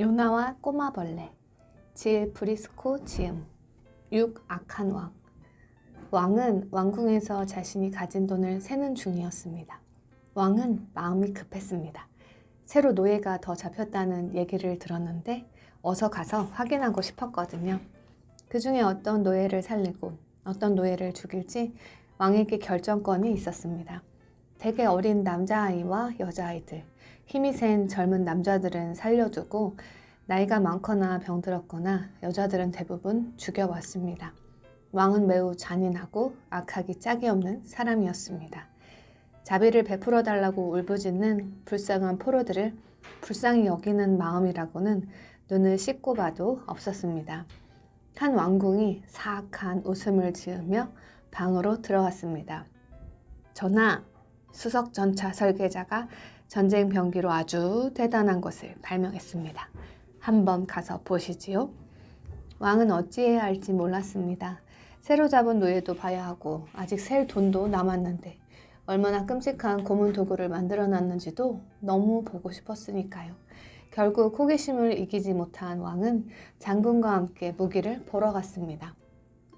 요나와 꼬마벌레, 질 브리스코 지음, 6 악한 왕. 왕은 왕궁에서 자신이 가진 돈을 세는 중이었습니다. 왕은 마음이 급했습니다. 새로 노예가 더 잡혔다는 얘기를 들었는데 어서 가서 확인하고 싶었거든요. 그 중에 어떤 노예를 살리고 어떤 노예를 죽일지 왕에게 결정권이 있었습니다. 되게 어린 남자아이와 여자아이들, 힘이 센 젊은 남자들은 살려두고 나이가 많거나 병들었거나 여자들은 대부분 죽여왔습니다. 왕은 매우 잔인하고 악하기 짝이 없는 사람이었습니다. 자비를 베풀어 달라고 울부짖는 불쌍한 포로들을 불쌍히 여기는 마음이라고는 눈을 씻고 봐도 없었습니다. 한 왕궁이 사악한 웃음을 지으며 방으로 들어왔습니다. 전하, 수석 전차 설계자가 전쟁 병기로 아주 대단한 것을 발명했습니다. 한번 가서 보시지요. 왕은 어찌해야 할지 몰랐습니다. 새로 잡은 노예도 봐야 하고 아직 셀 돈도 남았는데 얼마나 끔찍한 고문 도구를 만들어놨는지도 너무 보고 싶었으니까요. 결국 호기심을 이기지 못한 왕은 장군과 함께 무기를 보러 갔습니다.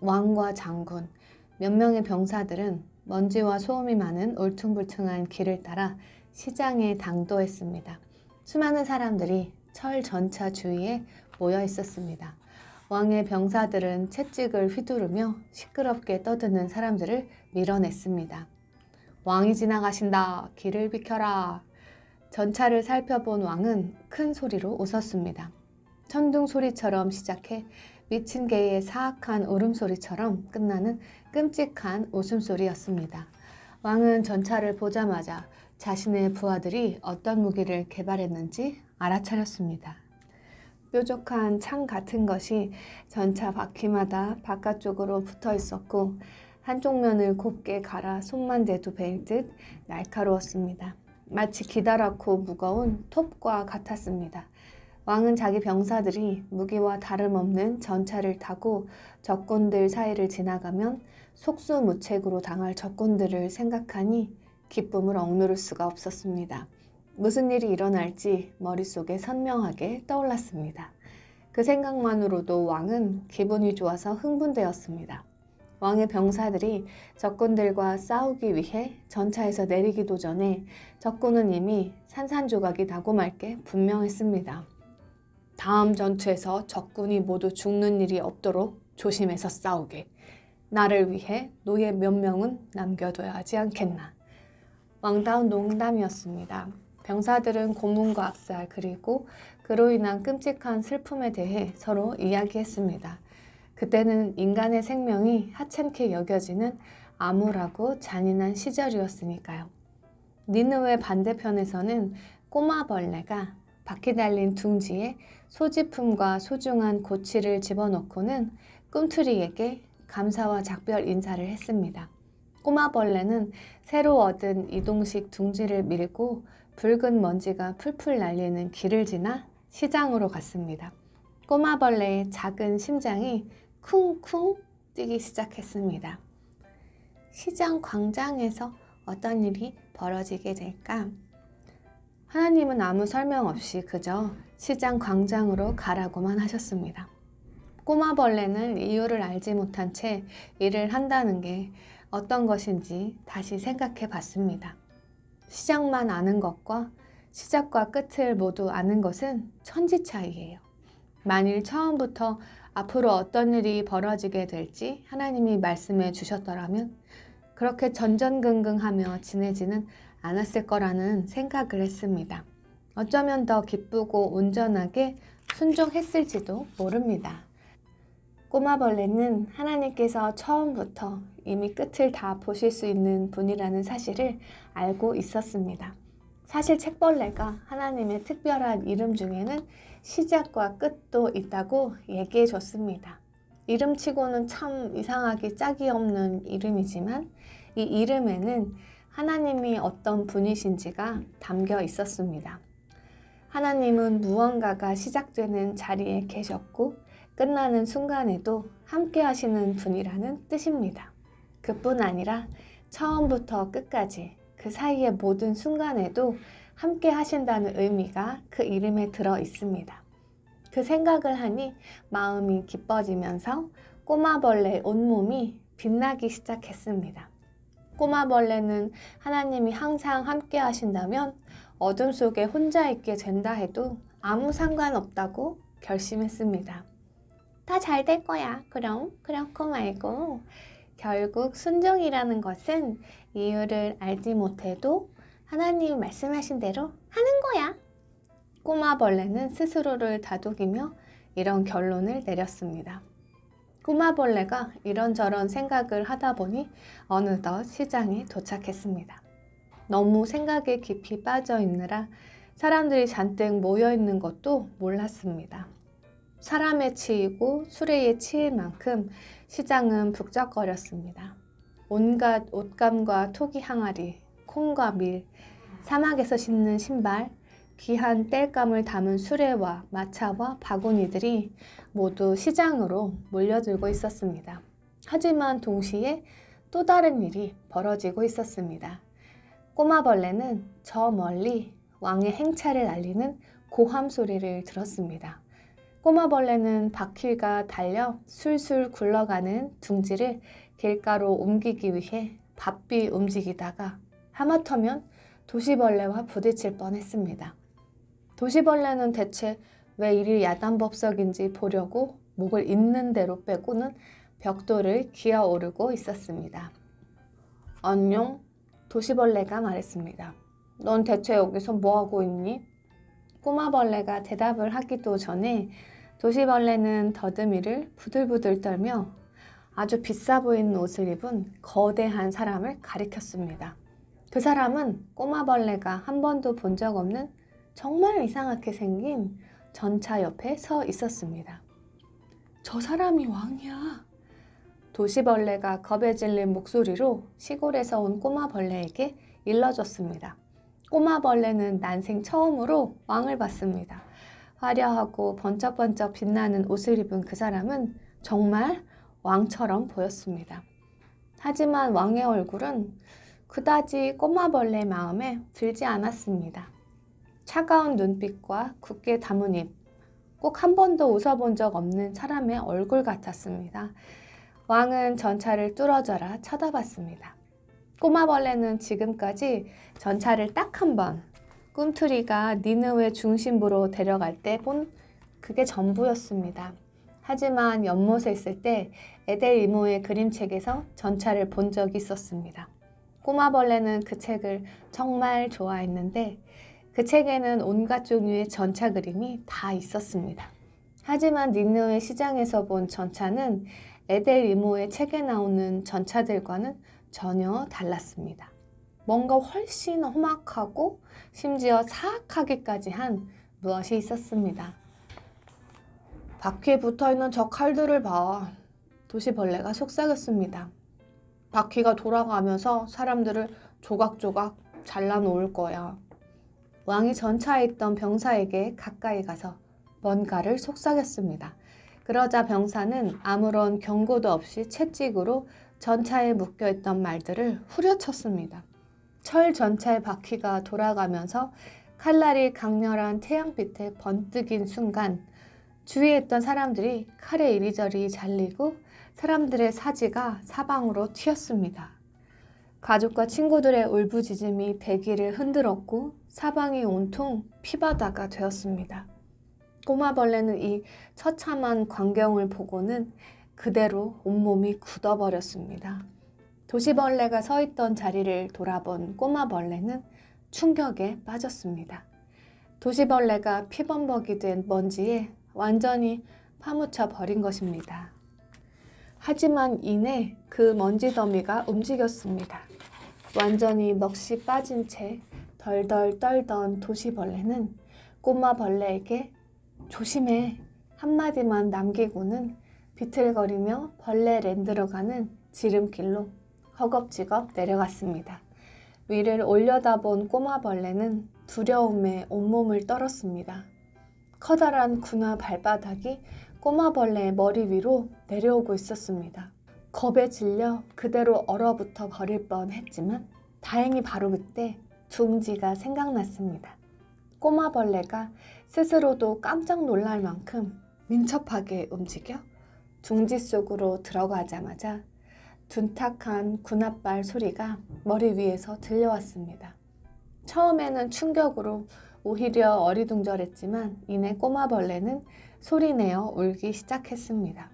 왕과 장군, 몇 명의 병사들은 먼지와 소음이 많은 울퉁불퉁한 길을 따라 시장에 당도했습니다. 수많은 사람들이 철 전차 주위에 모여 있었습니다. 왕의 병사들은 채찍을 휘두르며 시끄럽게 떠드는 사람들을 밀어냈습니다. 왕이 지나가신다. 길을 비켜라. 전차를 살펴본 왕은 큰 소리로 웃었습니다. 천둥 소리처럼 시작해 미친 개의 사악한 울음소리처럼 끝나는 끔찍한 웃음소리였습니다. 왕은 전차를 보자마자 자신의 부하들이 어떤 무기를 개발했는지 알아차렸습니다. 뾰족한 창 같은 것이 전차 바퀴마다 바깥쪽으로 붙어 있었고 한쪽 면을 곱게 갈아 손만 대도 베일 듯 날카로웠습니다. 마치 기다랗고 무거운 톱과 같았습니다. 왕은 자기 병사들이 무기와 다름없는 전차를 타고 적군들 사이를 지나가면 속수무책으로 당할 적군들을 생각하니 기쁨을 억누를 수가 없었습니다. 무슨 일이 일어날지 머릿속에 선명하게 떠올랐습니다. 그 생각만으로도 왕은 기분이 좋아서 흥분되었습니다. 왕의 병사들이 적군들과 싸우기 위해 전차에서 내리기도 전에 적군은 이미 산산조각이 나고 말 게 분명했습니다. 다음 전투에서 적군이 모두 죽는 일이 없도록 조심해서 싸우게. 나를 위해 노예 몇 명은 남겨둬야 하지 않겠나. 왕다운 농담이었습니다. 병사들은 고문과 악살 그리고 그로 인한 끔찍한 슬픔에 대해 서로 이야기했습니다. 그때는 인간의 생명이 하찮게 여겨지는 암울하고 잔인한 시절이었으니까요. 니느웨 반대편에서는 꼬마벌레가 바퀴 달린 둥지에 소지품과 소중한 고치를 집어넣고는 꿈틀이에게 감사와 작별 인사를 했습니다. 꼬마벌레는 새로 얻은 이동식 둥지를 밀고 붉은 먼지가 풀풀 날리는 길을 지나 시장으로 갔습니다. 꼬마벌레의 작은 심장이 쿵쿵 뛰기 시작했습니다. 시장 광장에서 어떤 일이 벌어지게 될까? 하나님은 아무 설명 없이 그저 시장 광장으로 가라고만 하셨습니다. 꼬마벌레는 이유를 알지 못한 채 일을 한다는 게 어떤 것인지 다시 생각해 봤습니다. 시작만 아는 것과 시작과 끝을 모두 아는 것은 천지 차이예요. 만일 처음부터 앞으로 어떤 일이 벌어지게 될지 하나님이 말씀해 주셨더라면 그렇게 전전긍긍하며 지내지는 않았을 거라는 생각을 했습니다. 어쩌면 더 기쁘고 온전하게 순종했을지도 모릅니다. 꼬마벌레는 하나님께서 처음부터 이미 끝을 다 보실 수 있는 분이라는 사실을 알고 있었습니다. 사실 책벌레가 하나님의 특별한 이름 중에는 시작과 끝도 있다고 얘기해 줬습니다. 이름치고는 참 이상하기 짝이 없는 이름이지만 이 이름에는 하나님이 어떤 분이신지가 담겨 있었습니다. 하나님은 무언가가 시작되는 자리에 계셨고 끝나는 순간에도 함께 하시는 분이라는 뜻입니다. 그뿐 아니라 처음부터 끝까지 그 사이의 모든 순간에도 함께 하신다는 의미가 그 이름에 들어 있습니다. 그 생각을 하니 마음이 기뻐지면서 꼬마벌레 온몸이 빛나기 시작했습니다. 꼬마벌레는 하나님이 항상 함께 하신다면 어둠 속에 혼자 있게 된다 해도 아무 상관없다고 결심했습니다. 다 잘 될 거야. 그럼 그렇고 말고. 결국 순종이라는 것은 이유를 알지 못해도 하나님 말씀하신 대로 하는 거야. 꼬마벌레는 스스로를 다독이며 이런 결론을 내렸습니다. 꼬마벌레가 이런저런 생각을 하다 보니 어느덧 시장에 도착했습니다. 너무 생각에 깊이 빠져 있느라 사람들이 잔뜩 모여 있는 것도 몰랐습니다. 사람에 치이고 수레에 치일 만큼 시장은 북적거렸습니다. 온갖 옷감과 토기 항아리, 콩과 밀, 사막에서 신는 신발, 귀한 땔감을 담은 수레와 마차와 바구니들이 모두 시장으로 몰려들고 있었습니다. 하지만 동시에 또 다른 일이 벌어지고 있었습니다. 꼬마벌레는 저 멀리 왕의 행차를 알리는 고함 소리를 들었습니다. 꼬마벌레는 바퀴가 달려 술술 굴러가는 둥지를 길가로 옮기기 위해 바삐 움직이다가 하마터면 도시벌레와 부딪힐 뻔했습니다. 도시벌레는 대체 왜 이리 야단법석인지 보려고 목을 있는 대로 빼고는 벽돌을 기어오르고 있었습니다. 안녕? 도시벌레가 말했습니다. 넌 대체 여기서 뭐하고 있니? 꼬마벌레가 대답을 하기도 전에 도시벌레는 더듬이를 부들부들 떨며 아주 비싸 보이는 옷을 입은 거대한 사람을 가리켰습니다. 그 사람은 꼬마벌레가 한 번도 본 적 없는 정말 이상하게 생긴 전차 옆에 서 있었습니다. 저 사람이 왕이야. 도시벌레가 겁에 질린 목소리로 시골에서 온 꼬마벌레에게 일러줬습니다. 꼬마벌레는 난생 처음으로 왕을 봤습니다. 화려하고 번쩍번쩍 빛나는 옷을 입은 그 사람은 정말 왕처럼 보였습니다. 하지만 왕의 얼굴은 그다지 꼬마벌레 마음에 들지 않았습니다. 차가운 눈빛과 굳게 담은 입, 꼭 한 번도 웃어본 적 없는 사람의 얼굴 같았습니다. 왕은 전차를 뚫어져라 쳐다봤습니다. 꼬마벌레는 지금까지 전차를 딱 한 번, 꿈틀이가 니느웨 중심부로 데려갈 때 본 그게 전부였습니다. 하지만 연못에 있을 때 에델 이모의 그림책에서 전차를 본 적이 있었습니다. 꼬마벌레는 그 책을 정말 좋아했는데 그 책에는 온갖 종류의 전차 그림이 다 있었습니다. 하지만 니느웨 시장에서 본 전차는 에델 이모의 책에 나오는 전차들과는 전혀 달랐습니다. 뭔가 훨씬 험악하고 심지어 사악하기까지 한 무엇이 있었습니다. 바퀴에 붙어있는 저 칼들을 봐. 도시벌레가 속삭였습니다. 바퀴가 돌아가면서 사람들을 조각조각 잘라놓을 거야. 왕이 전차에 있던 병사에게 가까이 가서 뭔가를 속삭였습니다. 그러자 병사는 아무런 경고도 없이 채찍으로 전차에 묶여있던 말들을 후려쳤습니다. 철 전차의 바퀴가 돌아가면서 칼날이 강렬한 태양빛에 번뜩인 순간 주위에 있던 사람들이 칼에 이리저리 잘리고 사람들의 사지가 사방으로 튀었습니다. 가족과 친구들의 울부짖음이 대기를 흔들었고 사방이 온통 피바다가 되었습니다. 꼬마벌레는 이 처참한 광경을 보고는 그대로 온몸이 굳어버렸습니다. 도시벌레가 서 있던 자리를 돌아본 꼬마벌레는 충격에 빠졌습니다. 도시벌레가 피범벅이 된 먼지에 완전히 파묻혀 버린 것입니다. 하지만 이내 그 먼지 더미가 움직였습니다. 완전히 넋이 빠진 채 덜덜 떨던 도시벌레는 꼬마벌레에게 조심해 한마디만 남기고는 비틀거리며 벌레랜드로 가는 지름길로 허겁지겁 내려갔습니다. 위를 올려다본 꼬마벌레는 두려움에 온몸을 떨었습니다. 커다란 군화 발바닥이 꼬마벌레의 머리 위로 내려오고 있었습니다. 겁에 질려 그대로 얼어붙어 버릴 뻔했지만 다행히 바로 그때 둥지가 생각났습니다. 꼬마벌레가 스스로도 깜짝 놀랄 만큼 민첩하게 움직여 둥지 속으로 들어가자마자 둔탁한 군홧발 소리가 머리 위에서 들려왔습니다. 처음에는 충격으로 오히려 어리둥절했지만 이내 꼬마벌레는 소리내어 울기 시작했습니다.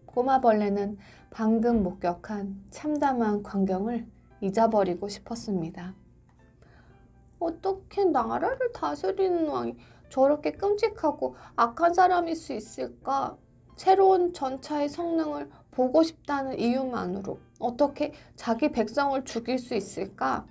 꼬마벌레는 방금 목격한 참담한 광경을 잊어버리고 싶었습니다. 어떻게 나라를 다스리는 왕이 저렇게 끔찍하고 악한 사람일 수 있을까? 새로운 전차의 성능을 보고 싶다는 이유만으로 어떻게 자기 백성을 죽일 수 있을까?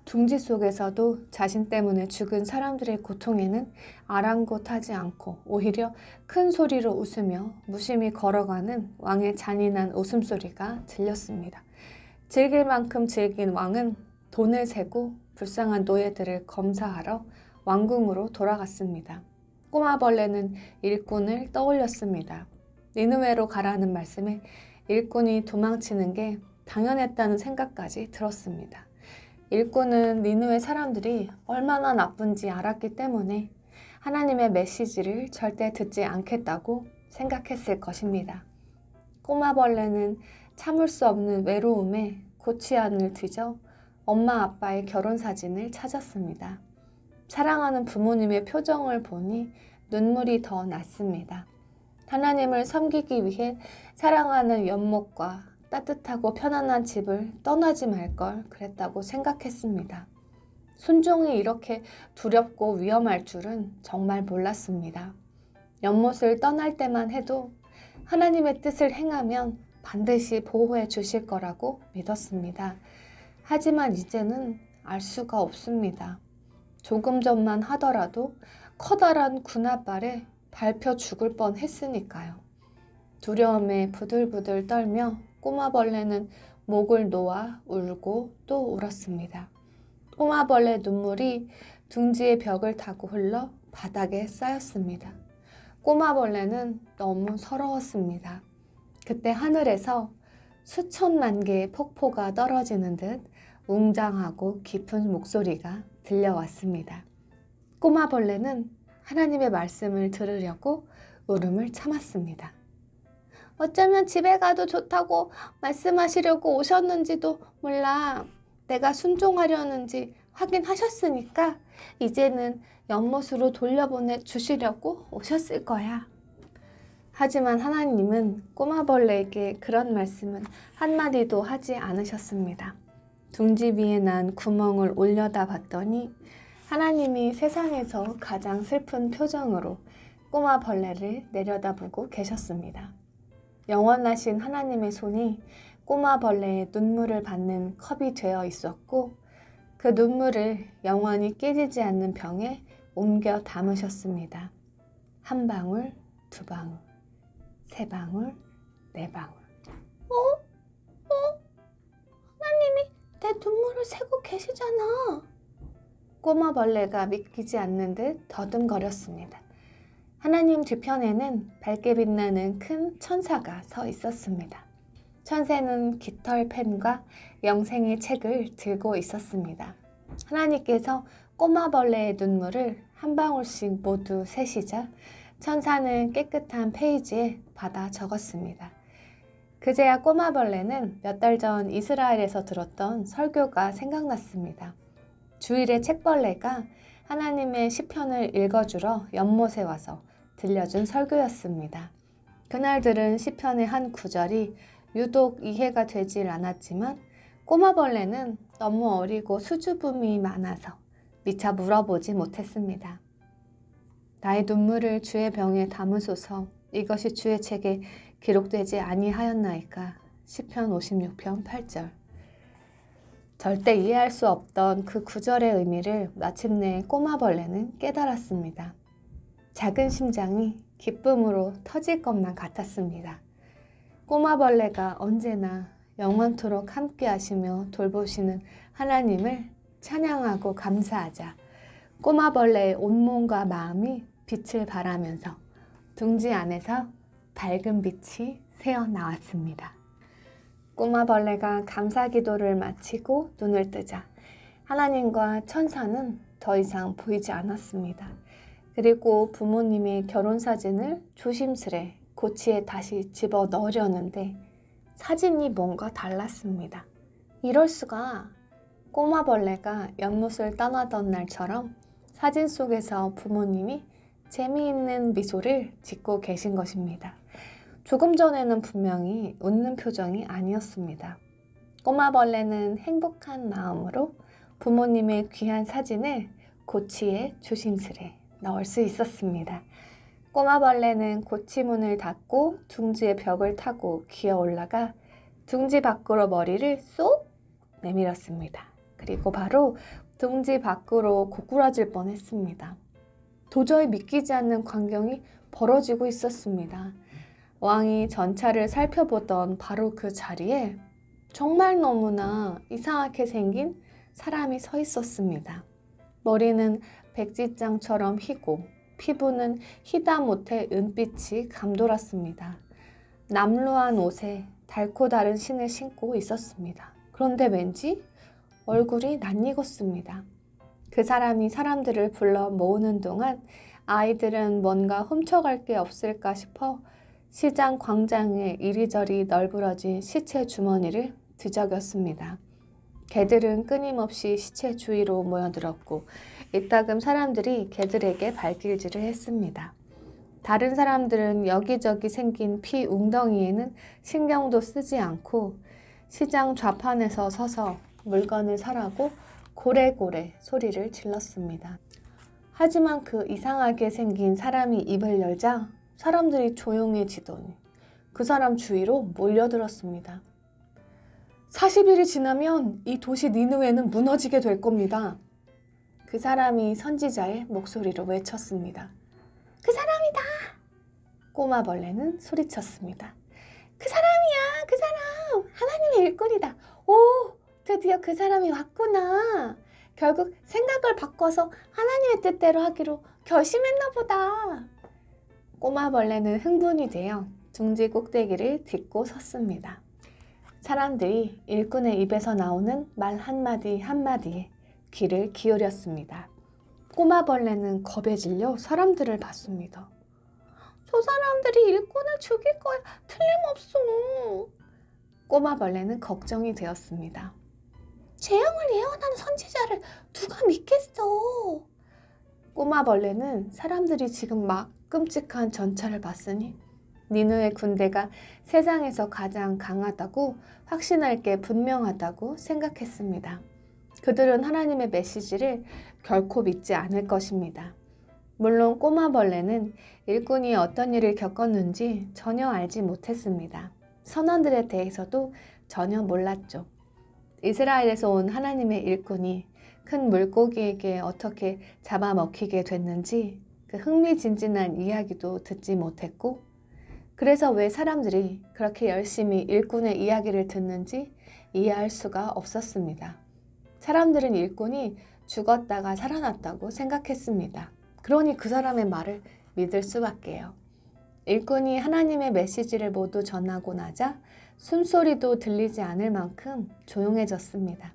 둥지 속에서도 자신 때문에 죽은 사람들의 고통에는 아랑곳하지 않고 오히려 큰 소리로 웃으며 무심히 걸어가는 왕의 잔인한 웃음소리가 들렸습니다. 즐길 만큼 즐긴 왕은 돈을 세고 불쌍한 노예들을 검사하러 왕궁으로 돌아갔습니다. 꼬마벌레는 일꾼을 떠올렸습니다. 니느웨로 가라는 말씀에 일꾼이 도망치는 게 당연했다는 생각까지 들었습니다. 일꾼은 니느웨 사람들이 얼마나 나쁜지 알았기 때문에 하나님의 메시지를 절대 듣지 않겠다고 생각했을 것입니다. 꼬마벌레는 참을 수 없는 외로움에 고치안을 뒤져 엄마 아빠의 결혼 사진을 찾았습니다. 사랑하는 부모님의 표정을 보니 눈물이 더 났습니다. 하나님을 섬기기 위해 사랑하는 연못과 따뜻하고 편안한 집을 떠나지 말걸 그랬다고 생각했습니다. 순종이 이렇게 두렵고 위험할 줄은 정말 몰랐습니다. 연못을 떠날 때만 해도 하나님의 뜻을 행하면 반드시 보호해 주실 거라고 믿었습니다. 하지만 이제는 알 수가 없습니다. 조금 전만 하더라도 커다란 군홧발에 밟혀 죽을 뻔 했으니까요. 두려움에 부들부들 떨며 꼬마벌레는 목을 놓아 울고 또 울었습니다. 꼬마벌레 눈물이 둥지의 벽을 타고 흘러 바닥에 쌓였습니다. 꼬마벌레는 너무 서러웠습니다. 그때 하늘에서 수천만 개의 폭포가 떨어지는 듯 웅장하고 깊은 목소리가 들려왔습니다. 꼬마벌레는 하나님의 말씀을 들으려고 울음을 참았습니다. 어쩌면 집에 가도 좋다고 말씀하시려고 오셨는지도 몰라. 내가 순종하려는지 확인하셨으니까 이제는 연못으로 돌려보내 주시려고 오셨을 거야. 하지만 하나님은 꼬마벌레에게 그런 말씀은 한마디도 하지 않으셨습니다. 둥지 위에 난 구멍을 올려다 봤더니 하나님이 세상에서 가장 슬픈 표정으로 꼬마벌레를 내려다보고 계셨습니다. 영원하신 하나님의 손이 꼬마벌레의 눈물을 받는 컵이 되어 있었고 그 눈물을 영원히 깨지지 않는 병에 옮겨 담으셨습니다. 한 방울, 두 방울, 세 방울, 네 방울. 하나님이 내 눈물을 세고 계시잖아. 꼬마벌레가 믿기지 않는 듯 더듬거렸습니다. 하나님 뒤편에는 밝게 빛나는 큰 천사가 서 있었습니다. 천사는 깃털 펜과 영생의 책을 들고 있었습니다. 하나님께서 꼬마벌레의 눈물을 한 방울씩 모두 세시자 천사는 깨끗한 페이지에 받아 적었습니다. 그제야 꼬마벌레는 몇 달 전 이스라엘에서 들었던 설교가 생각났습니다. 주일에 책벌레가 하나님의 시편을 읽어주러 연못에 와서 들려준 설교였습니다. 그날 들은 시편의 한 구절이 유독 이해가 되질 않았지만 꼬마벌레는 너무 어리고 수줍음이 많아서 미처 물어보지 못했습니다. 나의 눈물을 주의 병에 담으소서. 이것이 주의 책에 기록되지 아니하였나이까. 시편 56편 8절. 절대 이해할 수 없던 그 구절의 의미를 마침내 꼬마벌레는 깨달았습니다. 작은 심장이 기쁨으로 터질 것만 같았습니다. 꼬마벌레가 언제나 영원토록 함께 하시며 돌보시는 하나님을 찬양하고 감사하자 꼬마벌레의 온몸과 마음이 빛을 발하면서 둥지 안에서 밝은 빛이 새어나왔습니다. 꼬마벌레가 감사 기도를 마치고 눈을 뜨자 하나님과 천사는 더 이상 보이지 않았습니다. 그리고 부모님의 결혼 사진을 조심스레 고치에 다시 집어 넣으려는데 사진이 뭔가 달랐습니다. 이럴 수가. 꼬마벌레가 연못을 떠나던 날처럼 사진 속에서 부모님이 재미있는 미소를 짓고 계신 것입니다. 조금 전에는 분명히 웃는 표정이 아니었습니다. 꼬마벌레는 행복한 마음으로 부모님의 귀한 사진을 고치에 조심스레 넣을 수 있었습니다. 꼬마벌레는 고치 문을 닫고 둥지의 벽을 타고 기어 올라가 둥지 밖으로 머리를 쏙 내밀었습니다. 그리고 바로 둥지 밖으로 고꾸라질 뻔했습니다. 도저히 믿기지 않는 광경이 벌어지고 있었습니다. 왕이 전차를 살펴보던 바로 그 자리에 정말 너무나 이상하게 생긴 사람이 서 있었습니다. 머리는 백지장처럼 희고 피부는 희다 못해 은빛이 감돌았습니다. 남루한 옷에 달고 다른 신을 신고 있었습니다. 그런데 왠지 얼굴이 낯익었습니다. 그 사람이 사람들을 불러 모으는 동안 아이들은 뭔가 훔쳐갈 게 없을까 싶어 시장 광장에 이리저리 널브러진 시체 주머니를 뒤적였습니다. 개들은 끊임없이 시체 주위로 모여들었고 이따금 사람들이 개들에게 발길질을 했습니다. 다른 사람들은 여기저기 생긴 피 웅덩이에는 신경도 쓰지 않고 시장 좌판에서 서서 물건을 사라고 고래고래 소리를 질렀습니다. 하지만 그 이상하게 생긴 사람이 입을 열자 사람들이 조용해지더니 그 사람 주위로 몰려들었습니다. 40일이 지나면 이 도시 니느웨는 무너지게 될 겁니다. 그 사람이 선지자의 목소리로 외쳤습니다. 그 사람이다! 꼬마벌레는 소리쳤습니다. 그 사람이야! 그 사람! 하나님의 일꾼이다! 오! 드디어 그 사람이 왔구나! 결국 생각을 바꿔서 하나님의 뜻대로 하기로 결심했나 보다! 꼬마벌레는 흥분이 되어 둥지 꼭대기를 딛고 섰습니다. 사람들이 일꾼의 입에서 나오는 말 한마디 한마디에 귀를 기울였습니다. 꼬마벌레는 겁에 질려 사람들을 봤습니다. 저 사람들이 일꾼을 죽일 거야. 틀림없어. 꼬마벌레는 걱정이 되었습니다. 재앙을 예언하는 선지자를 누가 믿겠어? 꼬마벌레는 사람들이 지금 막 끔찍한 전차를 봤으니 니느웨 군대가 세상에서 가장 강하다고 확신할 게 분명하다고 생각했습니다. 그들은 하나님의 메시지를 결코 믿지 않을 것입니다. 물론 꼬마벌레는 일꾼이 어떤 일을 겪었는지 전혀 알지 못했습니다. 선원들에 대해서도 전혀 몰랐죠. 이스라엘에서 온 하나님의 일꾼이 큰 물고기에게 어떻게 잡아먹히게 됐는지 그 흥미진진한 이야기도 듣지 못했고 그래서 왜 사람들이 그렇게 열심히 일꾼의 이야기를 듣는지 이해할 수가 없었습니다. 사람들은 일꾼이 죽었다가 살아났다고 생각했습니다. 그러니 그 사람의 말을 믿을 수밖에요. 일꾼이 하나님의 메시지를 모두 전하고 나자 숨소리도 들리지 않을 만큼 조용해졌습니다.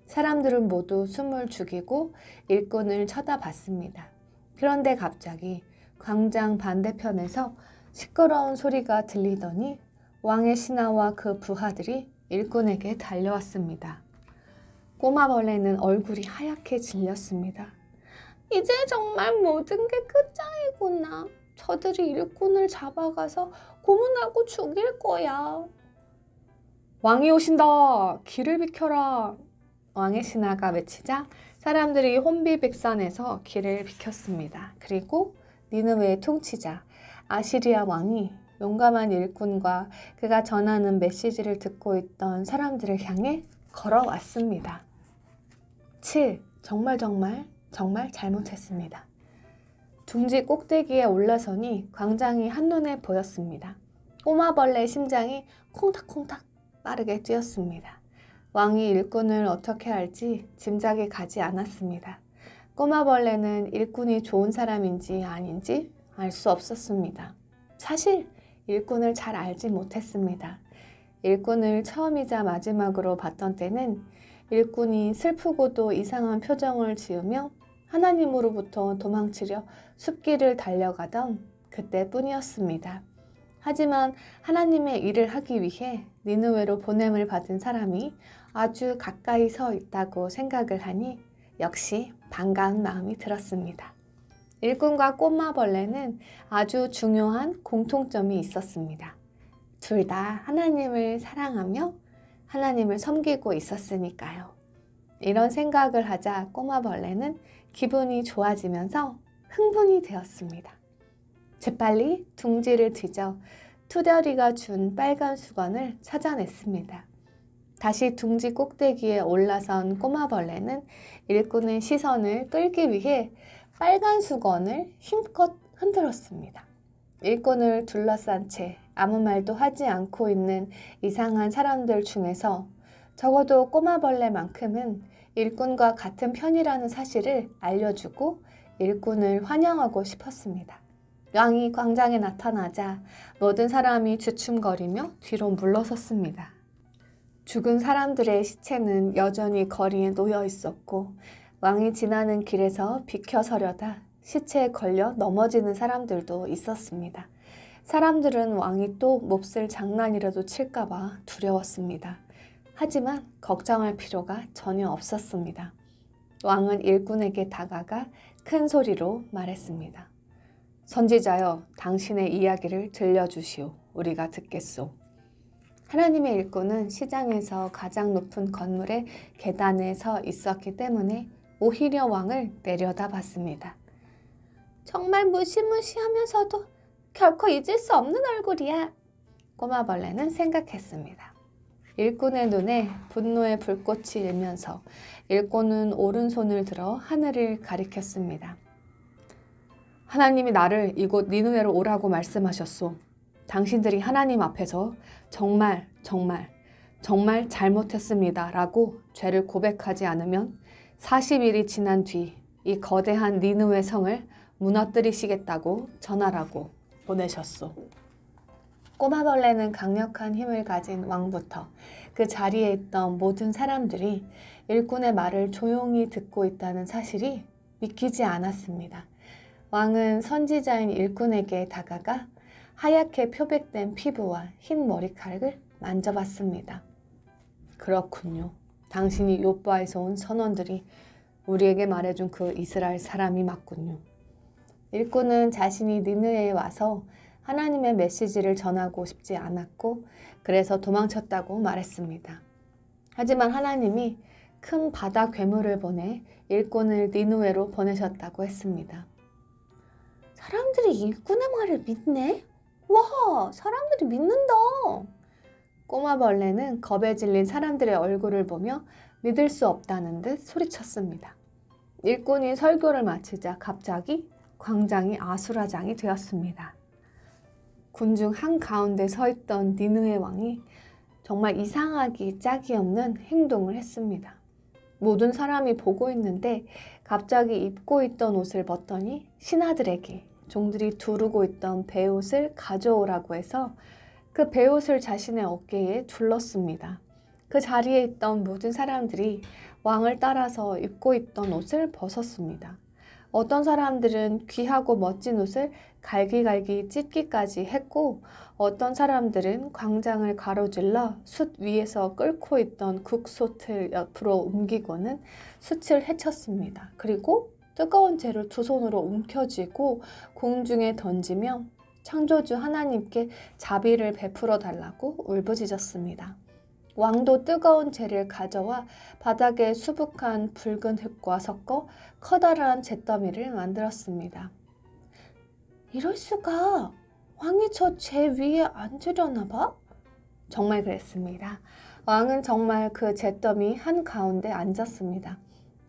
사람들은 모두 숨을 죽이고 일꾼을 쳐다봤습니다. 그런데 갑자기 광장 반대편에서 시끄러운 소리가 들리더니 왕의 신하와 그 부하들이 일꾼에게 달려왔습니다. 꼬마벌레는 얼굴이 하얗게 질렸습니다. 이제 정말 모든 게 끝장이구나. 저들이 일꾼을 잡아가서 고문하고 죽일 거야. 왕이 오신다. 길을 비켜라. 왕의 신하가 외치자 사람들이 혼비백산해서 길을 비켰습니다. 그리고 니느웨의 통치자 아시리아 왕이 용감한 일꾼과 그가 전하는 메시지를 듣고 있던 사람들을 향해 걸어왔습니다. 7. 정말 잘못했습니다. 둥지 꼭대기에 올라서니 광장이 한눈에 보였습니다. 꼬마벌레의 심장이 콩닥콩닥 빠르게 뛰었습니다. 왕이 일꾼을 어떻게 할지 짐작이 가지 않았습니다. 꼬마벌레는 일꾼이 좋은 사람인지 아닌지 알 수 없었습니다. 사실 일꾼을 잘 알지 못했습니다. 일꾼을 처음이자 마지막으로 봤던 때는 일꾼이 슬프고도 이상한 표정을 지으며 하나님으로부터 도망치려 숲길을 달려가던 그때뿐이었습니다. 하지만 하나님의 일을 하기 위해 니느웨로 보냄을 받은 사람이 아주 가까이 서 있다고 생각을 하니 역시 반가운 마음이 들었습니다. 일꾼과 꼬마벌레는 아주 중요한 공통점이 있었습니다. 둘 다 하나님을 사랑하며 하나님을 섬기고 있었으니까요. 이런 생각을 하자 꼬마벌레는 기분이 좋아지면서 흥분이 되었습니다. 재빨리 둥지를 뒤져 투덜이가 준 빨간 수건을 찾아냈습니다. 다시 둥지 꼭대기에 올라선 꼬마벌레는 일꾼의 시선을 끌기 위해 빨간 수건을 힘껏 흔들었습니다. 일꾼을 둘러싼 채 아무 말도 하지 않고 있는 이상한 사람들 중에서 적어도 꼬마벌레만큼은 일꾼과 같은 편이라는 사실을 알려주고 일꾼을 환영하고 싶었습니다. 왕이 광장에 나타나자 모든 사람이 주춤거리며 뒤로 물러섰습니다. 죽은 사람들의 시체는 여전히 거리에 놓여 있었고 왕이 지나는 길에서 비켜서려다 시체에 걸려 넘어지는 사람들도 있었습니다. 사람들은 왕이 또 몹쓸 장난이라도 칠까봐 두려웠습니다. 하지만 걱정할 필요가 전혀 없었습니다. 왕은 일꾼에게 다가가 큰 소리로 말했습니다. 선지자여, 당신의 이야기를 들려주시오. 우리가 듣겠소. 하나님의 일꾼은 시장에서 가장 높은 건물의 계단에 서 있었기 때문에 오히려 왕을 내려다봤습니다. 정말 무시무시하면서도 결코 잊을 수 없는 얼굴이야. 꼬마벌레는 생각했습니다. 일꾼의 눈에 분노의 불꽃이 일면서 일꾼은 오른손을 들어 하늘을 가리켰습니다. 하나님이 나를 이곳 니느웨로 오라고 말씀하셨소. 당신들이 하나님 앞에서 정말 잘못했습니다 라고 죄를 고백하지 않으면 40일이 지난 뒤 이 거대한 니느웨 성을 무너뜨리시겠다고 전하라고 보내셨소. 꼬마벌레는 강력한 힘을 가진 왕부터 그 자리에 있던 모든 사람들이 일꾼의 말을 조용히 듣고 있다는 사실이 믿기지 않았습니다. 왕은 선지자인 일꾼에게 다가가 하얗게 표백된 피부와 흰 머리카락을 만져봤습니다. 그렇군요. 당신이 욥바에서 온 선원들이 우리에게 말해준 그 이스라엘 사람이 맞군요. 일꾼은 자신이 니느웨에 와서 하나님의 메시지를 전하고 싶지 않았고 그래서 도망쳤다고 말했습니다. 하지만 하나님이 큰 바다 괴물을 보내 일꾼을 니느웨로 보내셨다고 했습니다. 사람들이 일꾼의 말을 믿네? 와, 사람들이 믿는다. 꼬마벌레는 겁에 질린 사람들의 얼굴을 보며 믿을 수 없다는 듯 소리쳤습니다. 일꾼이 설교를 마치자 갑자기 광장이 아수라장이 되었습니다. 군중 한가운데 서 있던 니느웨 왕이 정말 이상하기 짝이 없는 행동을 했습니다. 모든 사람이 보고 있는데 갑자기 입고 있던 옷을 벗더니 신하들에게 종들이 두르고 있던 베옷을 가져오라고 해서 그 베옷을 자신의 어깨에 둘렀습니다. 그 자리에 있던 모든 사람들이 왕을 따라서 입고 있던 옷을 벗었습니다. 어떤 사람들은 귀하고 멋진 옷을 갈기갈기 찢기까지 했고 어떤 사람들은 광장을 가로질러 숯 위에서 끓고 있던 국솥을 옆으로 옮기고는 숯을 헤쳤습니다. 그리고 뜨거운 재를 두 손으로 움켜쥐고 공중에 던지며 창조주 하나님께 자비를 베풀어 달라고 울부짖었습니다. 왕도 뜨거운 재를 가져와 바닥에 수북한 붉은 흙과 섞어 커다란 잿더미를 만들었습니다. 이럴 수가! 왕이 저 재 위에 앉으려나 봐? 정말 그랬습니다. 왕은 정말 그 잿더미 한가운데 앉았습니다.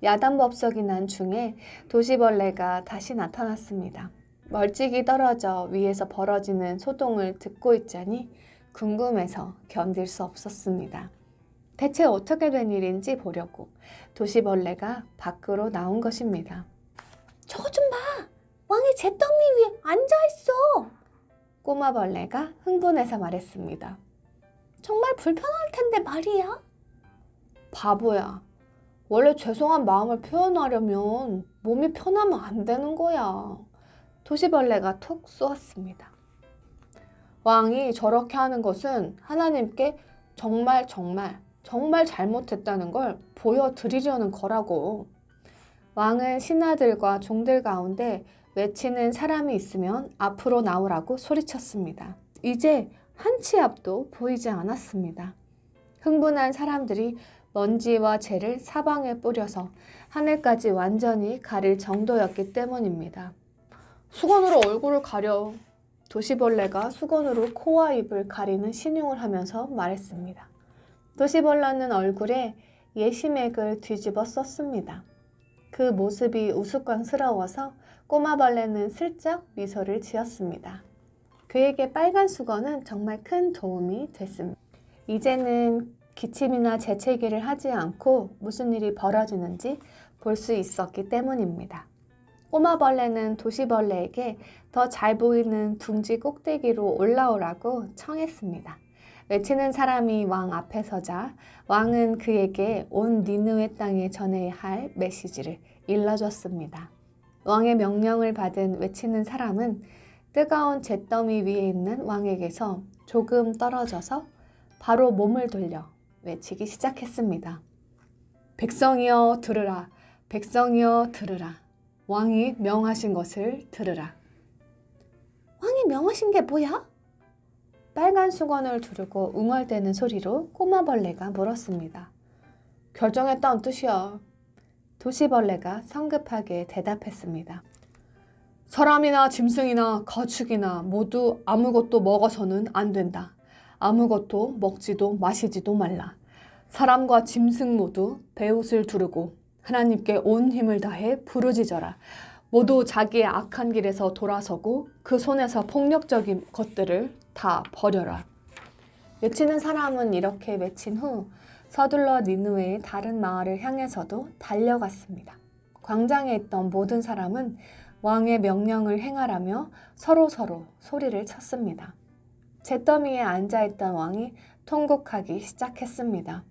야단법석이 난 중에 도시벌레가 다시 나타났습니다. 멀찍이 떨어져 위에서 벌어지는 소동을 듣고 있자니 궁금해서 견딜 수 없었습니다. 대체 어떻게 된 일인지 보려고 도시벌레가 밖으로 나온 것입니다. 저거 좀 봐! 왕이 잿더미 위에 앉아있어! 꼬마벌레가 흥분해서 말했습니다. 정말 불편할 텐데 말이야. 바보야. 원래 죄송한 마음을 표현하려면 몸이 편하면 안 되는 거야. 도시벌레가 톡 쏘았습니다. 왕이 저렇게 하는 것은 하나님께 정말 잘못했다는 걸 보여드리려는 거라고. 왕은 신하들과 종들 가운데 외치는 사람이 있으면 앞으로 나오라고 소리쳤습니다. 이제 한 치 앞도 보이지 않았습니다. 흥분한 사람들이 먼지와 재를 사방에 뿌려서 하늘까지 완전히 가릴 정도였기 때문입니다. 수건으로 얼굴을 가려. 도시벌레가 수건으로 코와 입을 가리는 신용을 하면서 말했습니다. 도시벌레는 얼굴에 예시맥을 뒤집어 썼습니다. 그 모습이 우스꽝스러워서 꼬마벌레는 슬쩍 미소를 지었습니다. 그에게 빨간 수건은 정말 큰 도움이 됐습니다. 이제는 기침이나 재채기를 하지 않고 무슨 일이 벌어지는지 볼 수 있었기 때문입니다. 꼬마벌레는 도시벌레에게 더 잘 보이는 둥지 꼭대기로 올라오라고 청했습니다. 외치는 사람이 왕 앞에 서자 왕은 그에게 온 니느웨 땅에 전해야 할 메시지를 일러줬습니다. 왕의 명령을 받은 외치는 사람은 뜨거운 잿더미 위에 있는 왕에게서 조금 떨어져서 바로 몸을 돌려 외치기 시작했습니다. 백성이여 들으라, 백성이여 들으라. 왕이 명하신 것을 들으라. 왕이 명하신 게 뭐야? 빨간 수건을 두르고 웅얼대는 소리로 꼬마벌레가 물었습니다. 결정했다는 뜻이야. 도시벌레가 성급하게 대답했습니다. 사람이나 짐승이나 가축이나 모두 아무것도 먹어서는 안 된다. 아무것도 먹지도 마시지도 말라. 사람과 짐승 모두 베옷을 두르고 하나님께 온 힘을 다해 부르짖어라. 모두 자기의 악한 길에서 돌아서고 그 손에서 폭력적인 것들을 다 버려라. 외치는 사람은 이렇게 외친 후 서둘러 니느웨의 다른 마을을 향해서도 달려갔습니다. 광장에 있던 모든 사람은 왕의 명령을 행하라며 서로 소리를 쳤습니다. 잿더미에 앉아있던 왕이 통곡하기 시작했습니다.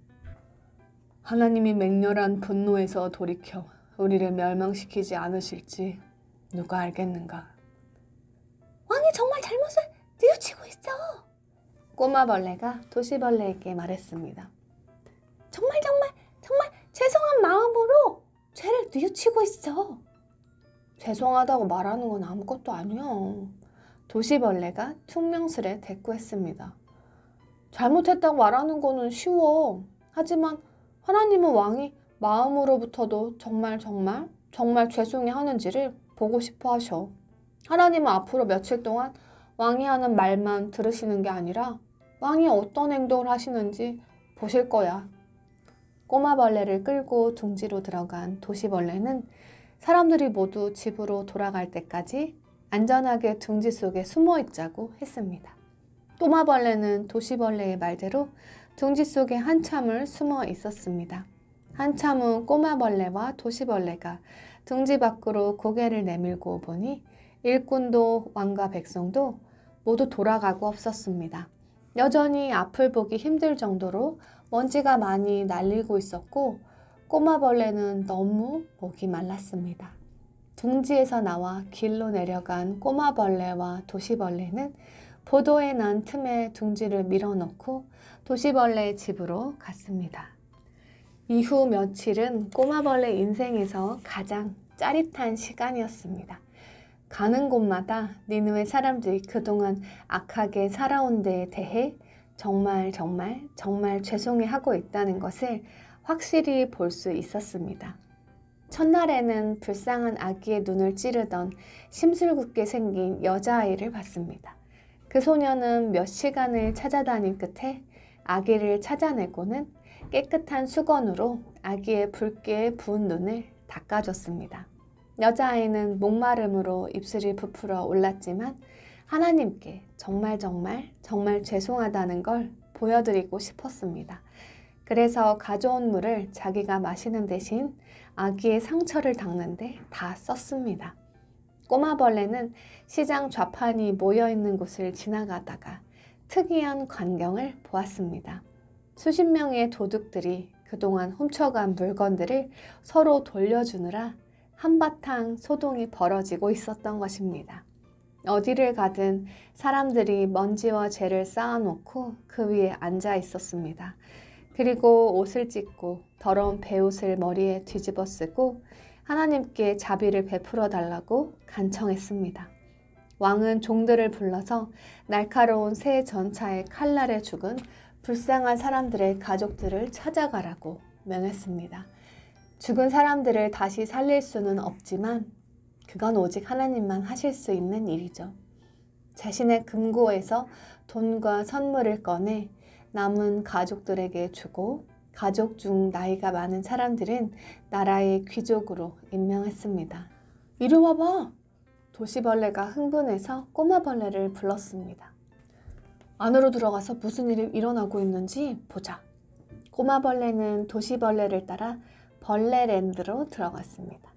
하나님이 맹렬한 분노에서 돌이켜 우리를 멸망시키지 않으실지 누가 알겠는가? 왕이 정말 잘못을 뉘우치고 있어. 꼬마벌레가 도시벌레에게 말했습니다. 정말 죄송한 마음으로 죄를 뉘우치고 있어. 죄송하다고 말하는 건 아무것도 아니야. 도시벌레가 퉁명스레 대꾸했습니다. 잘못했다고 말하는 거는 쉬워. 하지만 하나님은 왕이 마음으로부터도 정말 죄송해 하는지를 보고 싶어 하셔. 하나님은 앞으로 며칠 동안 왕이 하는 말만 들으시는 게 아니라 왕이 어떤 행동을 하시는지 보실 거야. 꼬마벌레를 끌고 둥지로 들어간 도시벌레는 사람들이 모두 집으로 돌아갈 때까지 안전하게 둥지 속에 숨어 있자고 했습니다. 꼬마벌레는 도시벌레의 말대로 둥지 속에 한참을 숨어 있었습니다. 한참 후 꼬마벌레와 도시벌레가 둥지 밖으로 고개를 내밀고 보니 일꾼도 왕과 백성도 모두 돌아가고 없었습니다. 여전히 앞을 보기 힘들 정도로 먼지가 많이 날리고 있었고 꼬마벌레는 너무 목이 말랐습니다. 둥지에서 나와 길로 내려간 꼬마벌레와 도시벌레는 보도에 난 틈에 둥지를 밀어넣고 도시벌레의 집으로 갔습니다. 이후 며칠은 꼬마벌레 인생에서 가장 짜릿한 시간이었습니다. 가는 곳마다 니느웨 사람들이 그동안 악하게 살아온 데에 대해 정말 죄송해하고 있다는 것을 확실히 볼 수 있었습니다. 첫날에는 불쌍한 아기의 눈을 찌르던 심술궂게 생긴 여자아이를 봤습니다. 그 소녀는 몇 시간을 찾아다닌 끝에 아기를 찾아내고는 깨끗한 수건으로 아기의 붉게 부은 눈을 닦아줬습니다. 여자아이는 목마름으로 입술이 부풀어 올랐지만 하나님께 정말 죄송하다는 걸 보여드리고 싶었습니다. 그래서 가져온 물을 자기가 마시는 대신 아기의 상처를 닦는데 다 썼습니다. 꼬마벌레는 시장 좌판이 모여있는 곳을 지나가다가 특이한 광경을 보았습니다. 수십 명의 도둑들이 그동안 훔쳐간 물건들을 서로 돌려주느라 한바탕 소동이 벌어지고 있었던 것입니다. 어디를 가든 사람들이 먼지와 재를 쌓아놓고 그 위에 앉아 있었습니다. 그리고 옷을 찢고 더러운 베옷을 머리에 뒤집어 쓰고 하나님께 자비를 베풀어 달라고 간청했습니다. 왕은 종들을 불러서 날카로운 새 전차의 칼날에 죽은 불쌍한 사람들의 가족들을 찾아가라고 명했습니다. 죽은 사람들을 다시 살릴 수는 없지만 그건 오직 하나님만 하실 수 있는 일이죠. 자신의 금고에서 돈과 선물을 꺼내 남은 가족들에게 주고 가족 중 나이가 많은 사람들은 나라의 귀족으로 임명했습니다. 이리 와봐! 도시벌레가 흥분해서 꼬마벌레를 불렀습니다. 안으로 들어가서 무슨 일이 일어나고 있는지 보자. 꼬마벌레는 도시벌레를 따라 벌레랜드로 들어갔습니다.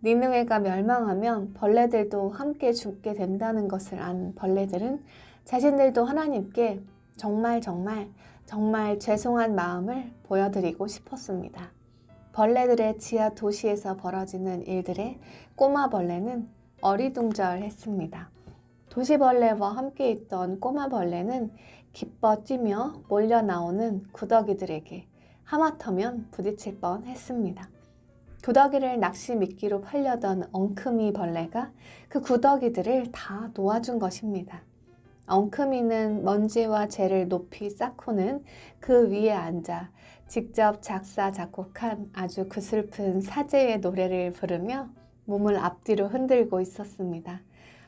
니느웨가 멸망하면 벌레들도 함께 죽게 된다는 것을 안 벌레들은 자신들도 하나님께 정말 죄송한 마음을 보여드리고 싶었습니다. 벌레들의 지하 도시에서 벌어지는 일들에 꼬마벌레는 어리둥절했습니다. 도시벌레와 함께 있던 꼬마벌레는 기뻐 뛰며 몰려 나오는 구더기들에게 하마터면 부딪힐 뻔했습니다. 구더기를 낚시 미끼로 팔려던 엉큼이 벌레가 그 구더기들을 다 놓아준 것입니다. 엉큼이는 먼지와 재를 높이 쌓고는 그 위에 앉아 직접 작사 작곡한 아주 그슬픈 사제의 노래를 부르며 몸을 앞뒤로 흔들고 있었습니다.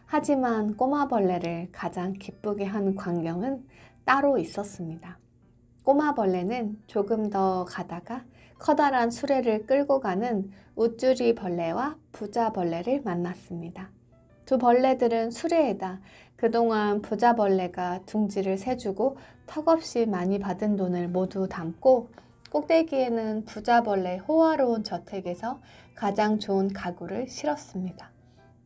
하지만 꼬마벌레를 가장 기쁘게 한 광경은 따로 있었습니다. 꼬마벌레는 조금 더 가다가 커다란 수레를 끌고 가는 우쭈리 벌레와 부자벌레를 만났습니다. 두 벌레들은 수레에다 그동안 부자벌레가 둥지를 세주고 턱없이 많이 받은 돈을 모두 담고 꼭대기에는 부자벌레 호화로운 저택에서 가장 좋은 가구를 실었습니다.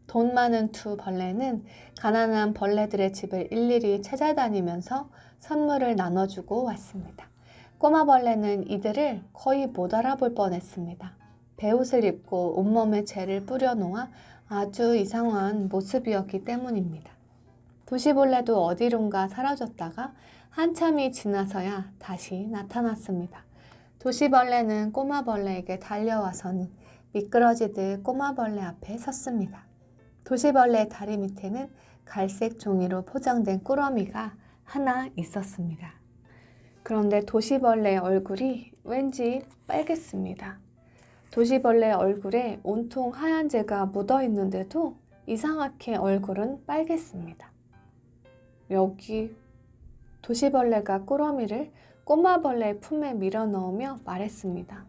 돈 많은 두 벌레는 가난한 벌레들의 집을 일일이 찾아다니면서 선물을 나눠주고 왔습니다. 꼬마벌레는 이들을 거의 못 알아볼 뻔했습니다. 베옷을 입고 온몸에 재를 뿌려놓아 아주 이상한 모습이었기 때문입니다. 도시벌레도 어디론가 사라졌다가 한참이 지나서야 다시 나타났습니다. 도시벌레는 꼬마벌레에게 달려와서는 미끄러지듯 꼬마벌레 앞에 섰습니다. 도시벌레 다리 밑에는 갈색 종이로 포장된 꾸러미가 하나 있었습니다. 그런데 도시벌레의 얼굴이 왠지 빨갰습니다. 도시벌레 얼굴에 온통 하얀재가 묻어 있는데도 이상하게 얼굴은 빨갰습니다. 여기 도시벌레가 꾸러미를 꼬마벌레 품에 밀어 넣으며 말했습니다.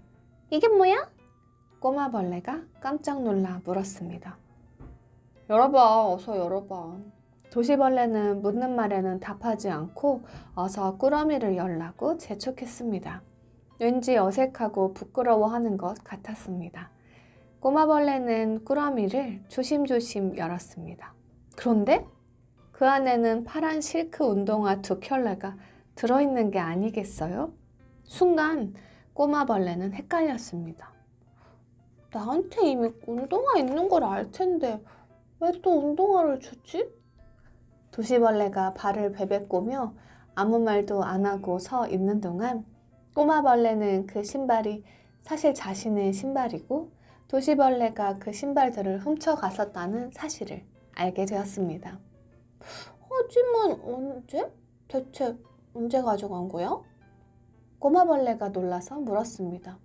이게 뭐야? 꼬마벌레가 깜짝 놀라 물었습니다. 열어봐, 어서 열어봐. 도시벌레는 묻는 말에는 답하지 않고 어서 꾸러미를 열라고 재촉했습니다. 왠지 어색하고 부끄러워하는 것 같았습니다. 꼬마벌레는 꾸러미를 조심조심 열었습니다. 그런데 그 안에는 파란 실크 운동화 두 켤레가 들어있는 게 아니겠어요? 순간 꼬마벌레는 헷갈렸습니다. 나한테 이미 운동화 있는 걸 알 텐데 왜 또 운동화를 줬지? 도시벌레가 발을 베베꼬며 아무 말도 안 하고 서 있는 동안 꼬마벌레는 그 신발이 사실 자신의 신발이고 도시벌레가 그 신발들을 훔쳐갔었다는 사실을 알게 되었습니다. 하지만 언제? 대체 언제 가져간 거야? 꼬마벌레가 놀라서 물었습니다.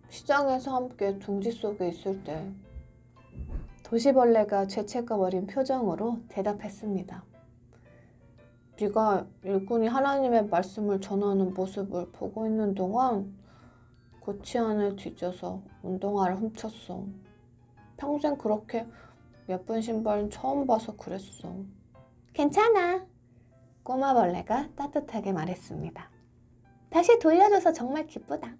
시장에서 함께 둥지 속에 있을 때. 도시벌레가 죄책감 어린 표정으로 대답했습니다. 네가 일꾼이 하나님의 말씀을 전하는 모습을 보고 있는 동안 고치 안을 뒤져서 운동화를 훔쳤어. 평생 그렇게 예쁜 신발은 처음 봐서 그랬어. 괜찮아. 꼬마벌레가 따뜻하게 말했습니다. 다시 돌려줘서 정말 기쁘다.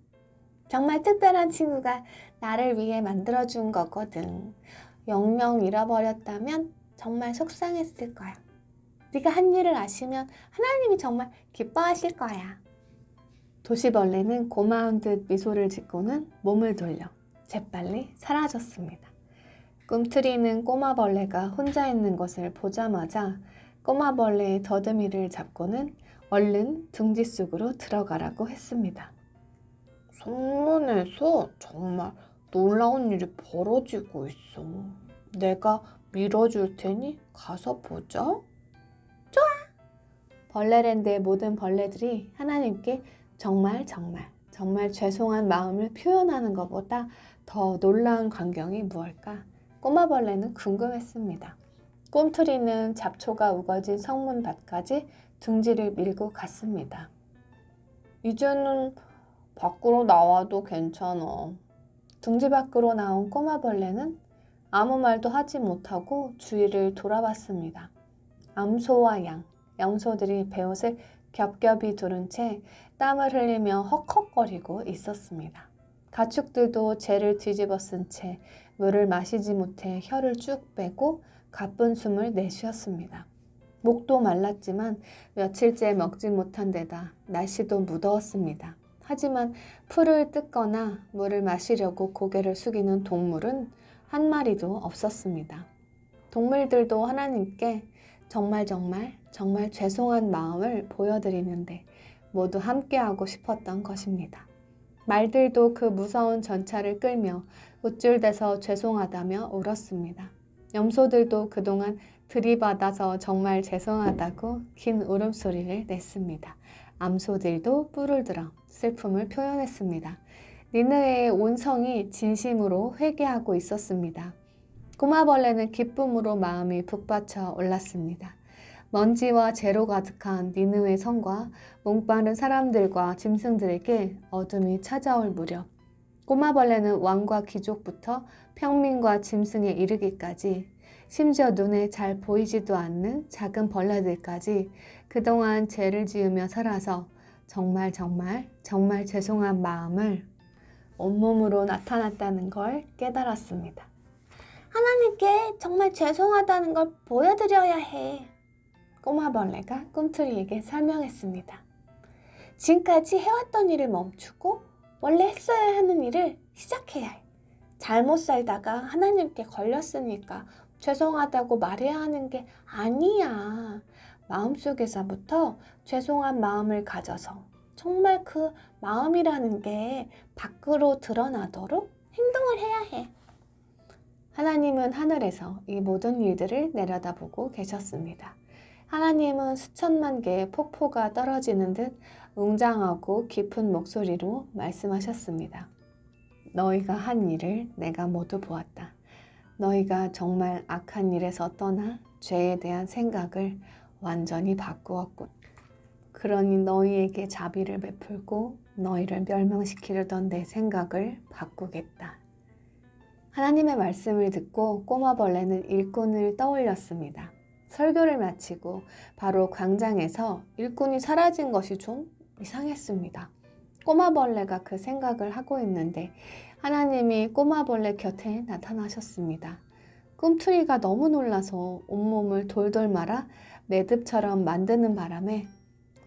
정말 특별한 친구가 나를 위해 만들어준 거거든. 영영 잃어버렸다면 정말 속상했을 거야. 네가 한 일을 아시면 하나님이 정말 기뻐하실 거야. 도시벌레는 고마운 듯 미소를 짓고는 몸을 돌려 재빨리 사라졌습니다. 꿈틀이는 꼬마벌레가 혼자 있는 것을 보자마자 꼬마벌레의 더듬이를 잡고는 얼른 둥지 속으로 들어가라고 했습니다. 성문에서 정말 놀라운 일이 벌어지고 있어. 내가 밀어줄 테니 가서 보자. 벌레랜드의 모든 벌레들이 하나님께 정말 죄송한 마음을 표현하는 것보다 더 놀라운 광경이 무엇일까? 꼬마벌레는 궁금했습니다. 꿈틀이는 잡초가 우거진 성문 밖까지 둥지를 밀고 갔습니다. 이제는 밖으로 나와도 괜찮아. 둥지 밖으로 나온 꼬마벌레는 아무 말도 하지 못하고 주위를 돌아봤습니다. 암소와 양, 염소들이 베옷을 겹겹이 두른 채 땀을 흘리며 헉헉거리고 있었습니다. 가축들도 재를 뒤집어 쓴 채 물을 마시지 못해 혀를 쭉 빼고 가쁜 숨을 내쉬었습니다. 목도 말랐지만 며칠째 먹지 못한 데다 날씨도 무더웠습니다. 하지만 풀을 뜯거나 물을 마시려고 고개를 숙이는 동물은 한 마리도 없었습니다. 동물들도 하나님께 정말 죄송한 마음을 보여드리는데 모두 함께하고 싶었던 것입니다. 말들도 그 무서운 전차를 끌며 우쭐대서 죄송하다며 울었습니다. 염소들도 그동안 들이받아서 정말 죄송하다고 긴 울음소리를 냈습니다. 암소들도 뿔을 들어 슬픔을 표현했습니다. 니느웨의 온 성이 진심으로 회개하고 있었습니다. 꼬마벌레는 기쁨으로 마음이 북받쳐 올랐습니다. 먼지와 재로 가득한 니느웨 성과 목마른 사람들과 짐승들에게 어둠이 찾아올 무렵 꼬마벌레는 왕과 귀족부터 평민과 짐승에 이르기까지 심지어 눈에 잘 보이지도 않는 작은 벌레들까지 그동안 죄를 지으며 살아서 정말 죄송한 마음을 온몸으로 나타났다는 걸 깨달았습니다. 하나님께 정말 죄송하다는 걸 보여드려야 해. 꼬마벌레가 꿈틀이에게 설명했습니다. 지금까지 해왔던 일을 멈추고 원래 했어야 하는 일을 시작해야 해. 잘못 살다가 하나님께 걸렸으니까 죄송하다고 말해야 하는 게 아니야. 마음속에서부터 죄송한 마음을 가져서 정말 그 마음이라는 게 밖으로 드러나도록 행동을 해야 해. 하나님은 하늘에서 이 모든 일들을 내려다보고 계셨습니다. 하나님은 수천만 개의 폭포가 떨어지는 듯 웅장하고 깊은 목소리로 말씀하셨습니다. 너희가 한 일을 내가 모두 보았다. 너희가 정말 악한 일에서 떠나 죄에 대한 생각을 완전히 바꾸었군. 그러니 너희에게 자비를 베풀고 너희를 멸망시키려던 내 생각을 바꾸겠다. 하나님의 말씀을 듣고 꼬마벌레는 일꾼을 떠올렸습니다. 설교를 마치고 바로 광장에서 일꾼이 사라진 것이 좀 이상했습니다. 꼬마벌레가 그 생각을 하고 있는데 하나님이 꼬마벌레 곁에 나타나셨습니다. 꿈틀이가 너무 놀라서 온몸을 돌돌 말아 매듭처럼 만드는 바람에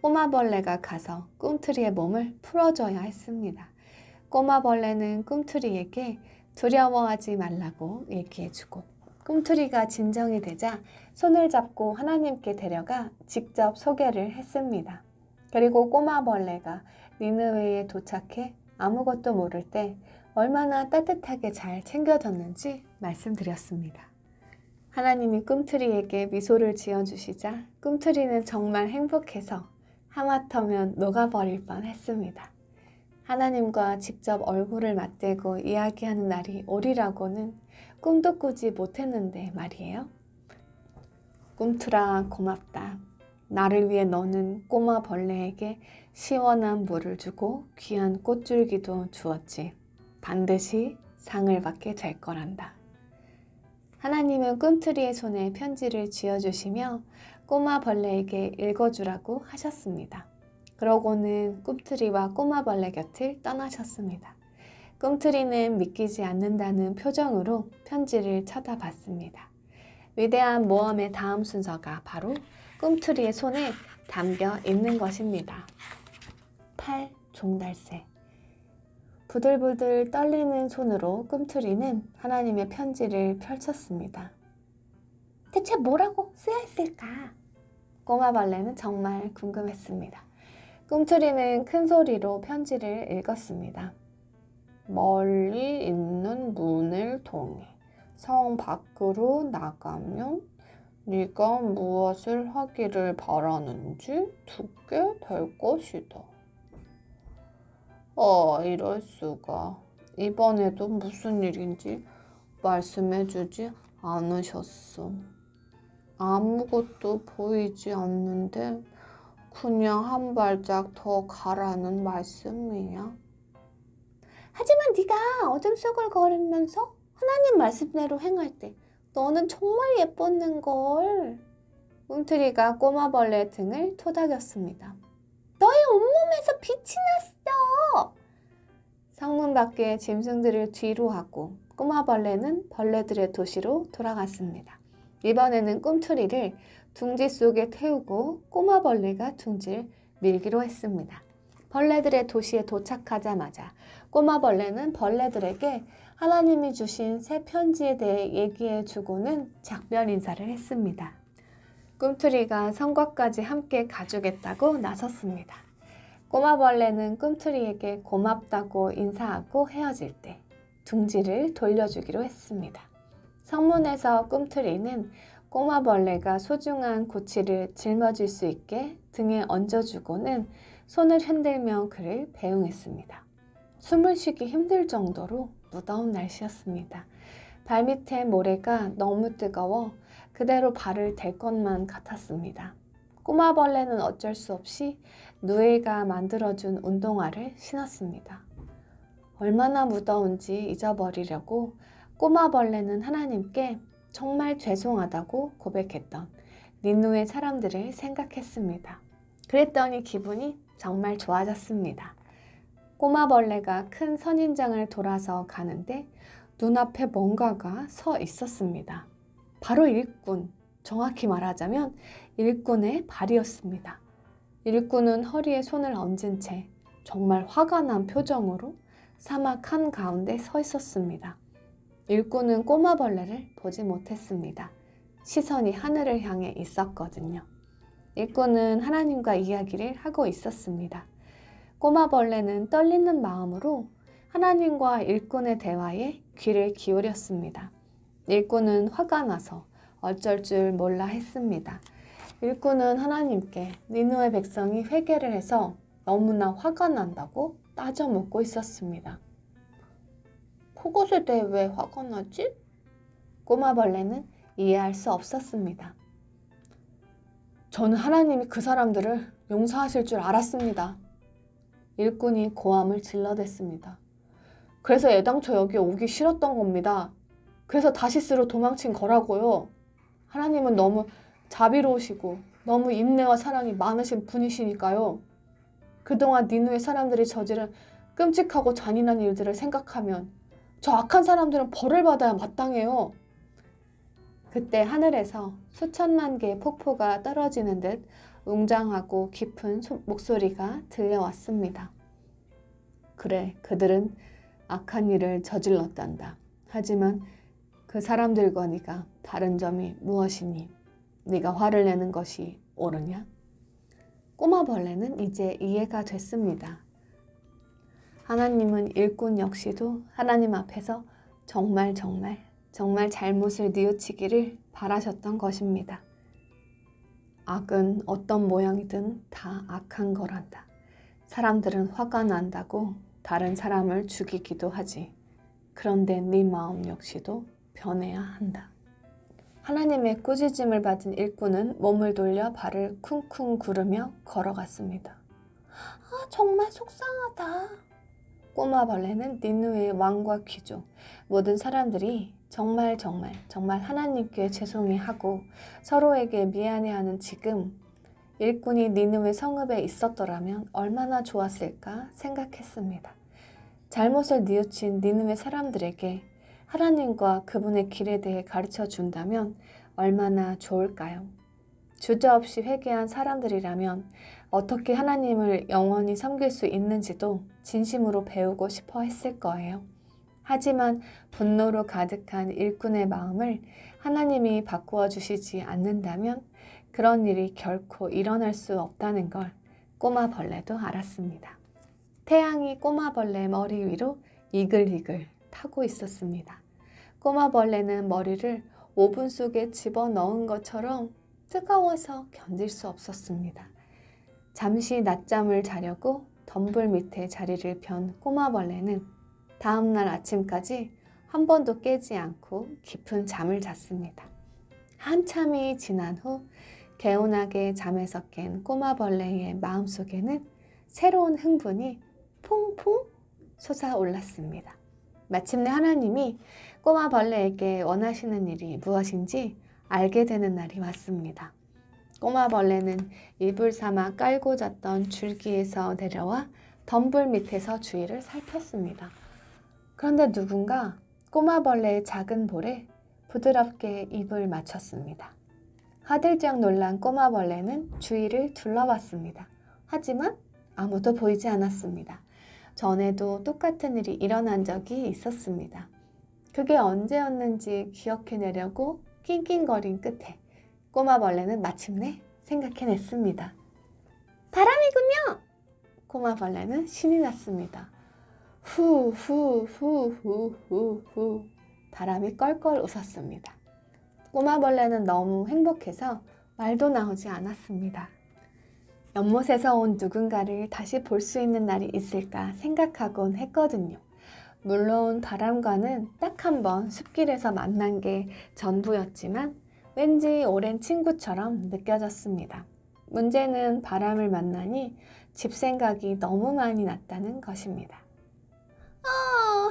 꼬마벌레가 가서 꿈틀이의 몸을 풀어줘야 했습니다. 꼬마벌레는 꿈틀이에게 두려워하지 말라고 얘기해주고 꿈틀이가 진정이 되자 손을 잡고 하나님께 데려가 직접 소개를 했습니다. 그리고 꼬마벌레가 니느웨에 도착해 아무것도 모를 때 얼마나 따뜻하게 잘 챙겨줬는지 말씀드렸습니다. 하나님이 꿈틀이에게 미소를 지어주시자 꿈틀이는 정말 행복해서 하마터면 녹아버릴 뻔했습니다. 하나님과 직접 얼굴을 맞대고 이야기하는 날이 오리라고는 꿈도 꾸지 못했는데 말이에요. 꿈틀아, 고맙다. 나를 위해 너는 꼬마 벌레에게 시원한 물을 주고 귀한 꽃줄기도 주었지. 반드시 상을 받게 될 거란다. 하나님은 꿈틀이의 손에 편지를 쥐어주시며 꼬마 벌레에게 읽어주라고 하셨습니다. 그러고는 꿈틀이와 꼬마 벌레 곁을 떠나셨습니다. 꿈틀이는 믿기지 않는다는 표정으로 편지를 쳐다봤습니다. 위대한 모험의 다음 순서가 바로 꿈틀이의 손에 담겨 있는 것입니다. 8. 종달새. 부들부들 떨리는 손으로 꿈틀이는 하나님의 편지를 펼쳤습니다. 대체 뭐라고 쓰여 있을까? 꼬마벌레는 정말 궁금했습니다. 꿈틀이는 큰 소리로 편지를 읽었습니다. 멀리 있는 문을 통해 성 밖으로 나가면 네가 무엇을 하기를 바라는지 듣게 될 것이다. 이럴 수가. 이번에도 무슨 일인지 말씀해주지 않으셨어. 아무것도 보이지 않는데 그냥 한 발짝 더 가라는 말씀이야. 하지만 네가 어둠 속을 걸으면서 하나님 말씀대로 행할 때 너는 정말 예뻤는걸. 꿈틀이가 꼬마벌레의 등을 토닥였습니다. 너의 온몸에서 빛이 났어. 성문 밖에 짐승들을 뒤로 하고 꼬마벌레는 벌레들의 도시로 돌아갔습니다. 이번에는 꿈틀이를 둥지 속에 태우고 꼬마벌레가 둥지를 밀기로 했습니다. 벌레들의 도시에 도착하자마자 꼬마벌레는 벌레들에게 하나님이 주신 새 편지에 대해 얘기해 주고는 작별 인사를 했습니다. 꿈틀이가 성곽까지 함께 가주겠다고 나섰습니다. 꼬마벌레는 꿈틀이에게 고맙다고 인사하고 헤어질 때 둥지를 돌려주기로 했습니다. 성문에서 꿈틀이는 꼬마벌레가 소중한 고치를 짊어질 수 있게 등에 얹어주고는 손을 흔들며 그를 배웅했습니다. 숨을 쉬기 힘들 정도로 무더운 날씨였습니다. 발밑에 모래가 너무 뜨거워 그대로 발을 댈 것만 같았습니다. 꼬마벌레는 어쩔 수 없이 누에가 만들어준 운동화를 신었습니다. 얼마나 무더운지 잊어버리려고 꼬마벌레는 하나님께 정말 죄송하다고 고백했던 니누의 사람들을 생각했습니다. 그랬더니 기분이 정말 좋아졌습니다. 꼬마벌레가 큰 선인장을 돌아서 가는데 눈앞에 뭔가가 서 있었습니다. 바로 일꾼, 정확히 말하자면 일꾼의 발이었습니다. 일꾼은 허리에 손을 얹은 채 정말 화가 난 표정으로 사막 한가운데 서 있었습니다. 일꾼은 꼬마벌레를 보지 못했습니다. 시선이 하늘을 향해 있었거든요. 일꾼은 하나님과 이야기를 하고 있었습니다. 꼬마벌레는 떨리는 마음으로 하나님과 일꾼의 대화에 귀를 기울였습니다. 일꾼은 화가 나서 어쩔 줄 몰라 했습니다. 일꾼은 하나님께 니느웨 백성이 회개를 해서 너무나 화가 난다고 따져 묻고 있었습니다. 그것에 대해 왜 화가 나지? 꼬마벌레는 이해할 수 없었습니다. 저는 하나님이 그 사람들을 용서하실 줄 알았습니다. 일꾼이 고함을 질러댔습니다. 그래서 애당초 여기 오기 싫었던 겁니다. 그래서 다시스로 도망친 거라고요. 하나님은 너무 자비로우시고 너무 인내와 사랑이 많으신 분이시니까요. 그동안 니누의 사람들이 저지른 끔찍하고 잔인한 일들을 생각하면 저 악한 사람들은 벌을 받아야 마땅해요. 그때 하늘에서 수천만 개의 폭포가 떨어지는 듯 웅장하고 깊은 목소리가 들려왔습니다. 그래, 그들은 악한 일을 저질렀단다. 하지만 그 사람들과 네가 다른 점이 무엇이니? 네가 화를 내는 것이 옳으냐? 꼬마벌레는 이제 이해가 됐습니다. 하나님은 일꾼 역시도 하나님 앞에서 정말 잘못을 뉘우치기를 바라셨던 것입니다. 악은 어떤 모양이든 다 악한 거란다. 사람들은 화가 난다고 다른 사람을 죽이기도 하지. 그런데 네 마음 역시도 변해야 한다. 하나님의 꾸짖음을 받은 일꾼은 몸을 돌려 발을 쿵쿵 구르며 걸어갔습니다. 정말 속상하다. 꼬마벌레는 니느웨의 왕과 귀족, 모든 사람들이 정말 하나님께 죄송해하고 서로에게 미안해하는 지금 일꾼이 니느웨 성읍에 있었더라면 얼마나 좋았을까 생각했습니다. 잘못을 뉘우친 니느웨 사람들에게 하나님과 그분의 길에 대해 가르쳐 준다면 얼마나 좋을까요? 주저없이 회개한 사람들이라면 어떻게 하나님을 영원히 섬길 수 있는지도 진심으로 배우고 싶어 했을 거예요. 하지만 분노로 가득한 일꾼의 마음을 하나님이 바꾸어 주시지 않는다면 그런 일이 결코 일어날 수 없다는 걸 꼬마 벌레도 알았습니다. 태양이 꼬마 벌레 머리 위로 이글이글 타고 있었습니다. 꼬마 벌레는 머리를 오븐 속에 집어넣은 것처럼 뜨거워서 견딜 수 없었습니다. 잠시 낮잠을 자려고 덤불 밑에 자리를 편 꼬마 벌레는 다음날 아침까지 한 번도 깨지 않고 깊은 잠을 잤습니다. 한참이 지난 후 개운하게 잠에서 깬 꼬마 벌레의 마음속에는 새로운 흥분이 퐁퐁 솟아올랐습니다. 마침내 하나님이 꼬마 벌레에게 원하시는 일이 무엇인지 알게 되는 날이 왔습니다. 꼬마 벌레는 이불 삼아 깔고 잤던 줄기에서 내려와 덤불 밑에서 주위를 살폈습니다. 그런데 누군가 꼬마 벌레의 작은 볼에 부드럽게 입을 맞췄습니다. 화들짝 놀란 꼬마 벌레는 주위를 둘러봤습니다. 하지만 아무도 보이지 않았습니다. 전에도 똑같은 일이 일어난 적이 있었습니다. 그게 언제였는지 기억해내려고 낑낑거린 끝에 꼬마 벌레는 마침내 생각해냈습니다. 바람이군요! 꼬마 벌레는 신이 났습니다. 후후후후후후 바람이 껄껄 웃었습니다. 꼬마 벌레는 너무 행복해서 말도 나오지 않았습니다. 연못에서 온 누군가를 다시 볼 수 있는 날이 있을까 생각하곤 했거든요. 물론 바람과는 딱 한 번 숲길에서 만난 게 전부였지만 왠지 오랜 친구처럼 느껴졌습니다. 문제는 바람을 만나니 집 생각이 너무 많이 났다는 것입니다.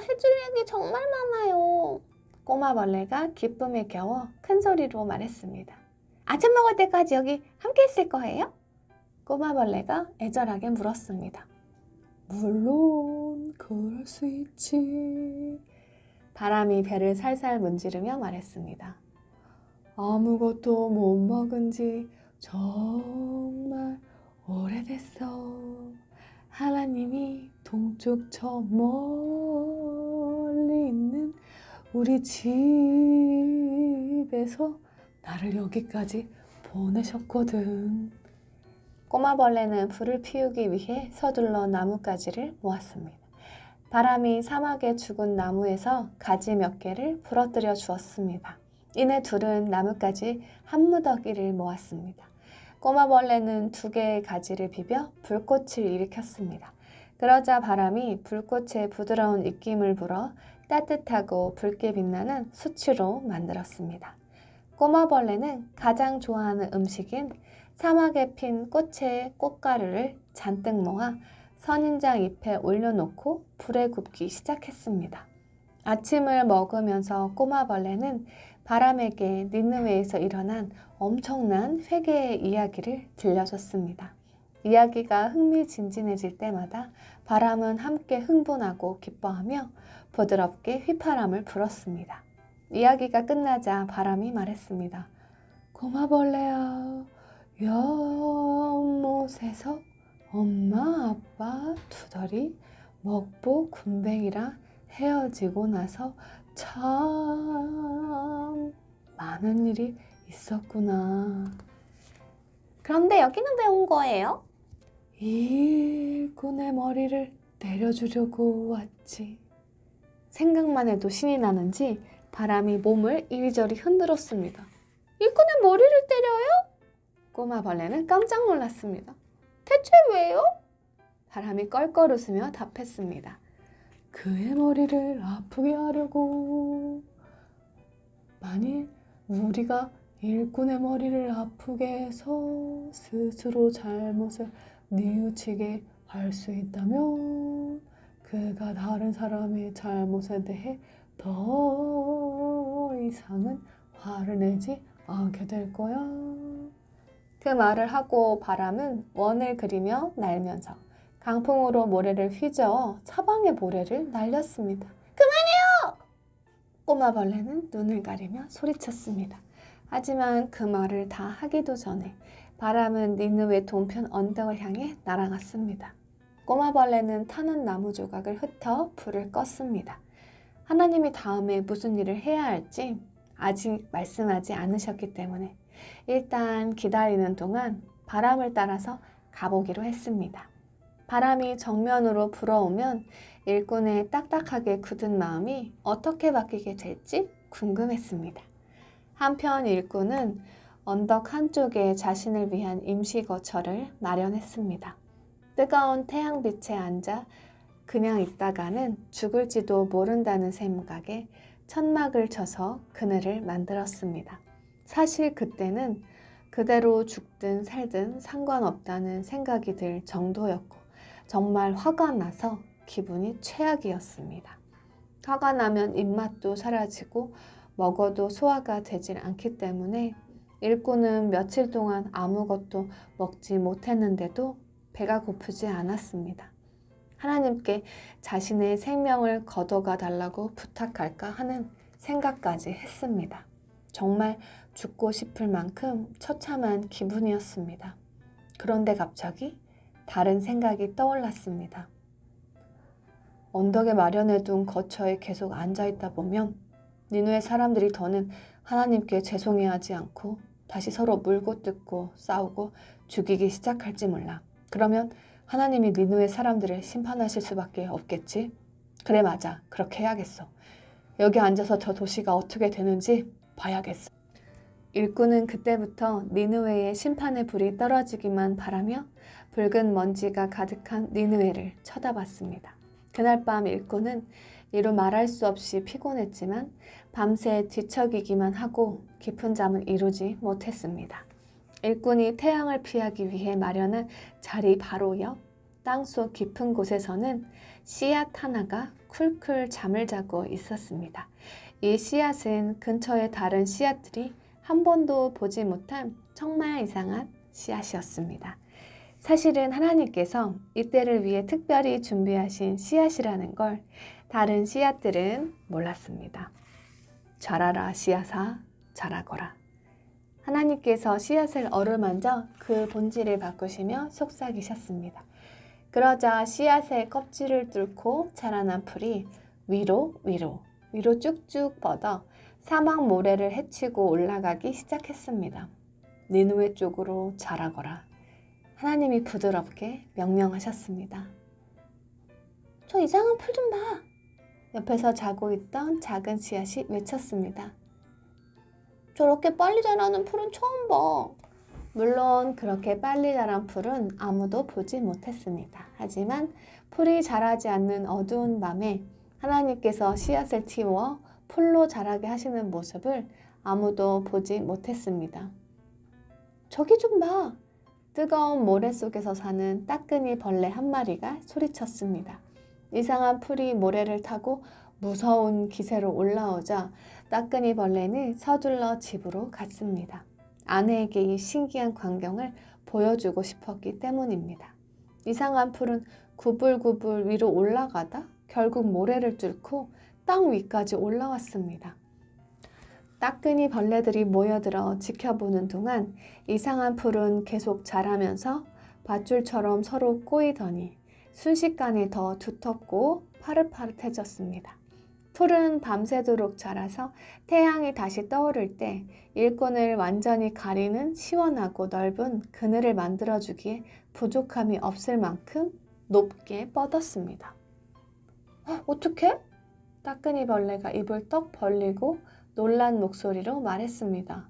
해줄 얘기 정말 많아요. 꼬마 벌레가 기쁨에 겨워 큰 소리로 말했습니다. 아침 먹을 때까지 여기 함께 있을 거예요? 꼬마 벌레가 애절하게 물었습니다. 물론 그럴 수 있지. 바람이 배를 살살 문지르며 말했습니다. 아무것도 못 먹은 지 정말 오래됐어. 하나님이 동쪽 저 멀리 있는 우리 집에서 나를 여기까지 보내셨거든. 꼬마 벌레는 불을 피우기 위해 서둘러 나뭇가지를 모았습니다. 바람이 사막의 죽은 나무에서 가지 몇 개를 부러뜨려 주었습니다. 이내 둘은 나뭇가지 한 무더기를 모았습니다. 꼬마 벌레는 2개의 가지를 비벼 불꽃을 일으켰습니다. 그러자 바람이 불꽃에 부드러운 입김을 불어 따뜻하고 붉게 빛나는 수치로 만들었습니다. 꼬마 벌레는 가장 좋아하는 음식인 사막에 핀 꽃의 꽃가루를 잔뜩 모아 선인장 잎에 올려놓고 불에 굽기 시작했습니다. 아침을 먹으면서 꼬마 벌레는 바람에게 니느웨에서 일어난 엄청난 회개의 이야기를 들려줬습니다. 이야기가 흥미진진해질 때마다 바람은 함께 흥분하고 기뻐하며 부드럽게 휘파람을 불었습니다. 이야기가 끝나자 바람이 말했습니다. 꼬마 벌레야, 연못에서 엄마, 아빠, 두더리, 먹보, 군뱅이랑 헤어지고 나서 참 많은 일이 있었구나. 그런데 여기는 왜 온 거예요? 일꾼의 머리를 내려주려고 왔지. 생각만 해도 신이 나는지 바람이 몸을 이리저리 흔들었습니다. 일꾼의 머리를 때려요? 꼬마 벌레는 깜짝 놀랐습니다. 대체 왜요? 바람이 껄껄 웃으며 답했습니다. 그의 머리를 아프게 하려고. 만일 우리가 일꾼의 머리를 아프게 해서 스스로 잘못을 뉘우치게 할 수 있다면 그가 다른 사람의 잘못에 대해 더 이상은 화를 내지 않게 될 거야. 그 말을 하고 바람은 원을 그리며 날면서 강풍으로 모래를 휘저어 사방의 모래를 날렸습니다. 그만해요! 꼬마 벌레는 눈을 가리며 소리쳤습니다. 하지만 그 말을 다 하기도 전에 바람은 니느웨 동편 언덕을 향해 날아갔습니다. 꼬마벌레는 타는 나무 조각을 흩어 불을 껐습니다. 하나님이 다음에 무슨 일을 해야 할지 아직 말씀하지 않으셨기 때문에 일단 기다리는 동안 바람을 따라서 가보기로 했습니다. 바람이 정면으로 불어오면 일꾼의 딱딱하게 굳은 마음이 어떻게 바뀌게 될지 궁금했습니다. 한편 일꾼은 언덕 한쪽에 자신을 위한 임시 거처를 마련했습니다. 뜨거운 태양빛에 앉아 그냥 있다가는 죽을지도 모른다는 생각에 천막을 쳐서 그늘을 만들었습니다. 사실 그때는 그대로 죽든 살든 상관없다는 생각이 들 정도였고 정말 화가 나서 기분이 최악이었습니다. 화가 나면 입맛도 사라지고 먹어도 소화가 되질 않기 때문에 일꾼은 며칠 동안 아무것도 먹지 못했는데도 배가 고프지 않았습니다. 하나님께 자신의 생명을 거둬가 달라고 부탁할까 하는 생각까지 했습니다. 정말 죽고 싶을 만큼 처참한 기분이었습니다. 그런데 갑자기 다른 생각이 떠올랐습니다. 언덕에 마련해둔 거처에 계속 앉아있다 보면 니누의 사람들이 더는 하나님께 죄송해 하지 않고 다시 서로 물고 뜯고 싸우고 죽이기 시작할지 몰라. 그러면 하나님이 니누의 사람들을 심판하실 수밖에 없겠지? 그래, 맞아. 그렇게 해야겠어. 여기 앉아서 저 도시가 어떻게 되는지 봐야겠어. 일꾼은 그때부터 니느웨의 심판의 불이 떨어지기만 바라며 붉은 먼지가 가득한 니느웨를 쳐다봤습니다. 그날 밤 일꾼은 이루 말할 수 없이 피곤했지만 밤새 뒤척이기만 하고 깊은 잠을 이루지 못했습니다. 일꾼이 태양을 피하기 위해 마련한 자리 바로 옆 땅속 깊은 곳에서는 씨앗 하나가 쿨쿨 잠을 자고 있었습니다. 이 씨앗은 근처의 다른 씨앗들이 한 번도 보지 못한 정말 이상한 씨앗이었습니다. 사실은 하나님께서 이때를 위해 특별히 준비하신 씨앗이라는 걸 다른 씨앗들은 몰랐습니다. 자라라 씨앗아, 자라거라. 하나님께서 씨앗을 어루만져 그 본질을 바꾸시며 속삭이셨습니다. 그러자 씨앗의 껍질을 뚫고 자라난 풀이 위로 쭉쭉 뻗어 사막 모래를 헤치고 올라가기 시작했습니다. 니느웨 쪽으로 자라거라. 하나님이 부드럽게 명령하셨습니다. 저 이상한 풀 좀 봐. 옆에서 자고 있던 작은 씨앗이 외쳤습니다. 저렇게 빨리 자라는 풀은 처음 봐. 물론 그렇게 빨리 자란 풀은 아무도 보지 못했습니다. 하지만 풀이 자라지 않는 어두운 밤에 하나님께서 씨앗을 틔워 풀로 자라게 하시는 모습을 아무도 보지 못했습니다. 저기 좀 봐. 뜨거운 모래 속에서 사는 따끈이 벌레 한 마리가 소리쳤습니다. 이상한 풀이 모래를 타고 무서운 기세로 올라오자 따끈이 벌레는 서둘러 집으로 갔습니다. 아내에게 이 신기한 광경을 보여주고 싶었기 때문입니다. 이상한 풀은 구불구불 위로 올라가다 결국 모래를 뚫고 땅 위까지 올라왔습니다. 따끈이 벌레들이 모여들어 지켜보는 동안 이상한 풀은 계속 자라면서 밧줄처럼 서로 꼬이더니 순식간에 더 두텁고 파릇파릇해졌습니다. 풀은 밤새도록 자라서 태양이 다시 떠오를 때 일꾼을 완전히 가리는 시원하고 넓은 그늘을 만들어주기에 부족함이 없을 만큼 높게 뻗었습니다. 어떡해? 따끈이 벌레가 입을 떡 벌리고 놀란 목소리로 말했습니다.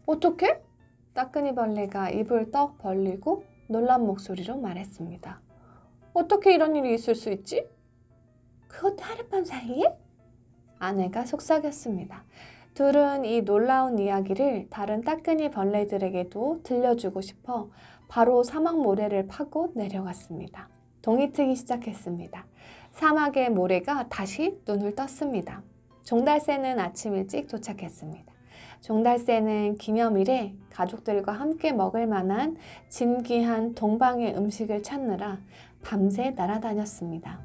어떡해? 따끈이 벌레가 입을 떡 벌리고 놀란 목소리로 말했습니다. 어떻게 이런 일이 있을 수 있지? 그것도 하룻밤 사이에? 아내가 속삭였습니다. 둘은 이 놀라운 이야기를 다른 따끈이 벌레들에게도 들려주고 싶어 바로 사막 모래를 파고 내려갔습니다. 동이 트기 시작했습니다. 사막의 모래가 다시 눈을 떴습니다. 종달새는 아침 일찍 도착했습니다. 종달새는 기념일에 가족들과 함께 먹을 만한 진귀한 동방의 음식을 찾느라 밤새 날아다녔습니다.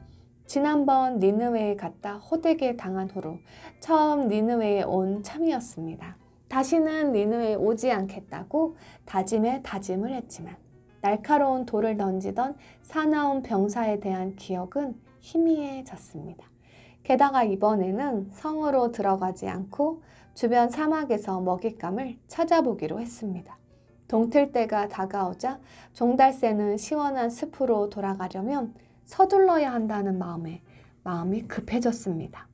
지난번 니느웨에 갔다 호되게 당한 후로 처음 니느웨에 온 참이었습니다. 다시는 니누에 오지 않겠다고 다짐에 다짐을 했지만 날카로운 돌을 던지던 사나운 병사에 대한 기억은 희미해졌습니다. 게다가 이번에는 성으로 들어가지 않고 주변 사막에서 먹잇감을 찾아보기로 했습니다. 동틀때가 다가오자 종달새는 시원한 숲으로 돌아가려면 서둘러야 한다는 마음이 급해졌습니다.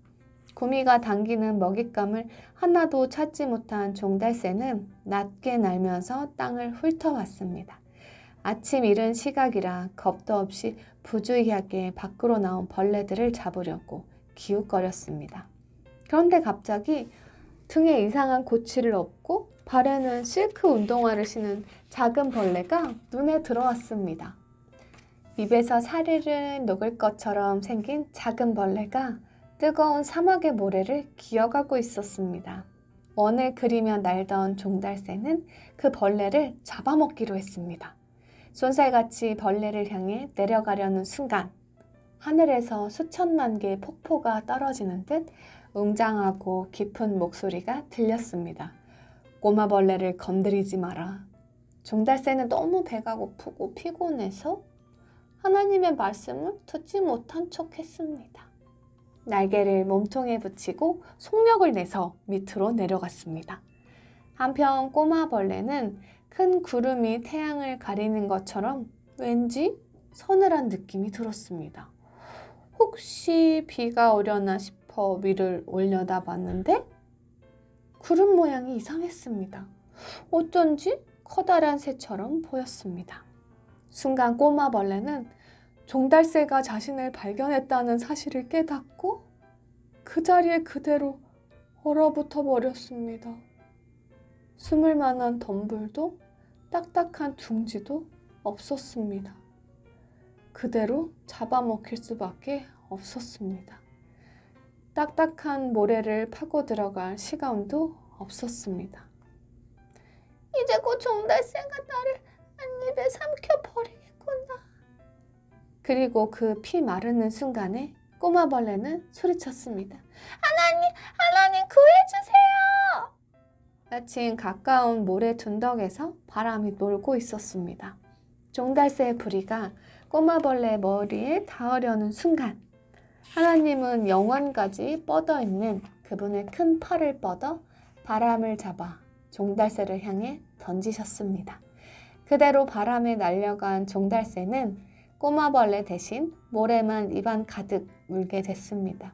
구미가 당기는 먹잇감을 하나도 찾지 못한 종달새는 낮게 날면서 땅을 훑어왔습니다. 아침 이른 시각이라 겁도 없이 부주의하게 밖으로 나온 벌레들을 잡으려고 기웃거렸습니다. 그런데 갑자기 등에 이상한 고치를 업고 발에는 실크 운동화를 신은 작은 벌레가 눈에 들어왔습니다. 입에서 사르르 녹을 것처럼 생긴 작은 벌레가 뜨거운 사막의 모래를 기어가고 있었습니다. 원을 그리며 날던 종달새는 그 벌레를 잡아먹기로 했습니다. 쏜살같이 벌레를 향해 내려가려는 순간 하늘에서 수천만 개의 폭포가 떨어지는 듯 웅장하고 깊은 목소리가 들렸습니다. 꼬마벌레를 건드리지 마라. 종달새는 너무 배가 고프고 피곤해서 하나님의 말씀을 듣지 못한 척 했습니다. 날개를 몸통에 붙이고 속력을 내서 밑으로 내려갔습니다. 한편 꼬마벌레는 큰 구름이 태양을 가리는 것처럼 왠지 서늘한 느낌이 들었습니다. 혹시 비가 오려나 싶어 위를 올려다봤는데 구름 모양이 이상했습니다. 어쩐지 커다란 새처럼 보였습니다. 순간 꼬마벌레는 종달새가 자신을 발견했다는 사실을 깨닫고 그 자리에 그대로 얼어붙어 버렸습니다. 숨을 만한 덤불도 딱딱한 둥지도 없었습니다. 그대로 잡아먹힐 수밖에 없었습니다. 딱딱한 모래를 파고 들어갈 시간도 없었습니다. 이제 곧 종달새가 나를 한 입에 삼켜버리겠구나. 그리고 그 피 마르는 순간에 꼬마벌레는 소리쳤습니다. 하나님 구해주세요! 마침 가까운 모래 둔덕에서 바람이 놀고 있었습니다. 종달새의 부리가 꼬마벌레 머리에 닿으려는 순간 하나님은 영원까지 뻗어있는 그분의 큰 팔을 뻗어 바람을 잡아 종달새를 향해 던지셨습니다. 그대로 바람에 날려간 종달새는 꼬마벌레 대신 모래만 입안 가득 물게 됐습니다.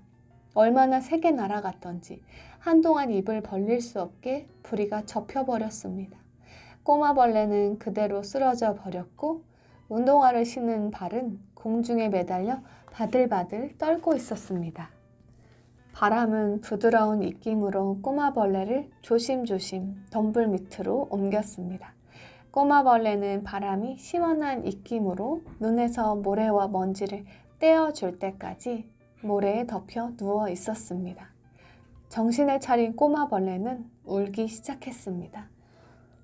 얼마나 세게 날아갔던지 한동안 입을 벌릴 수 없게 부리가 접혀버렸습니다. 꼬마벌레는 그대로 쓰러져 버렸고 운동화를 신은 발은 공중에 매달려 바들바들 떨고 있었습니다. 바람은 부드러운 입김으로 꼬마벌레를 조심조심 덤불 밑으로 옮겼습니다. 꼬마벌레는 바람이 시원한 입김으로 눈에서 모래와 먼지를 떼어줄 때까지 모래에 덮여 누워 있었습니다. 정신을 차린 꼬마벌레는 울기 시작했습니다.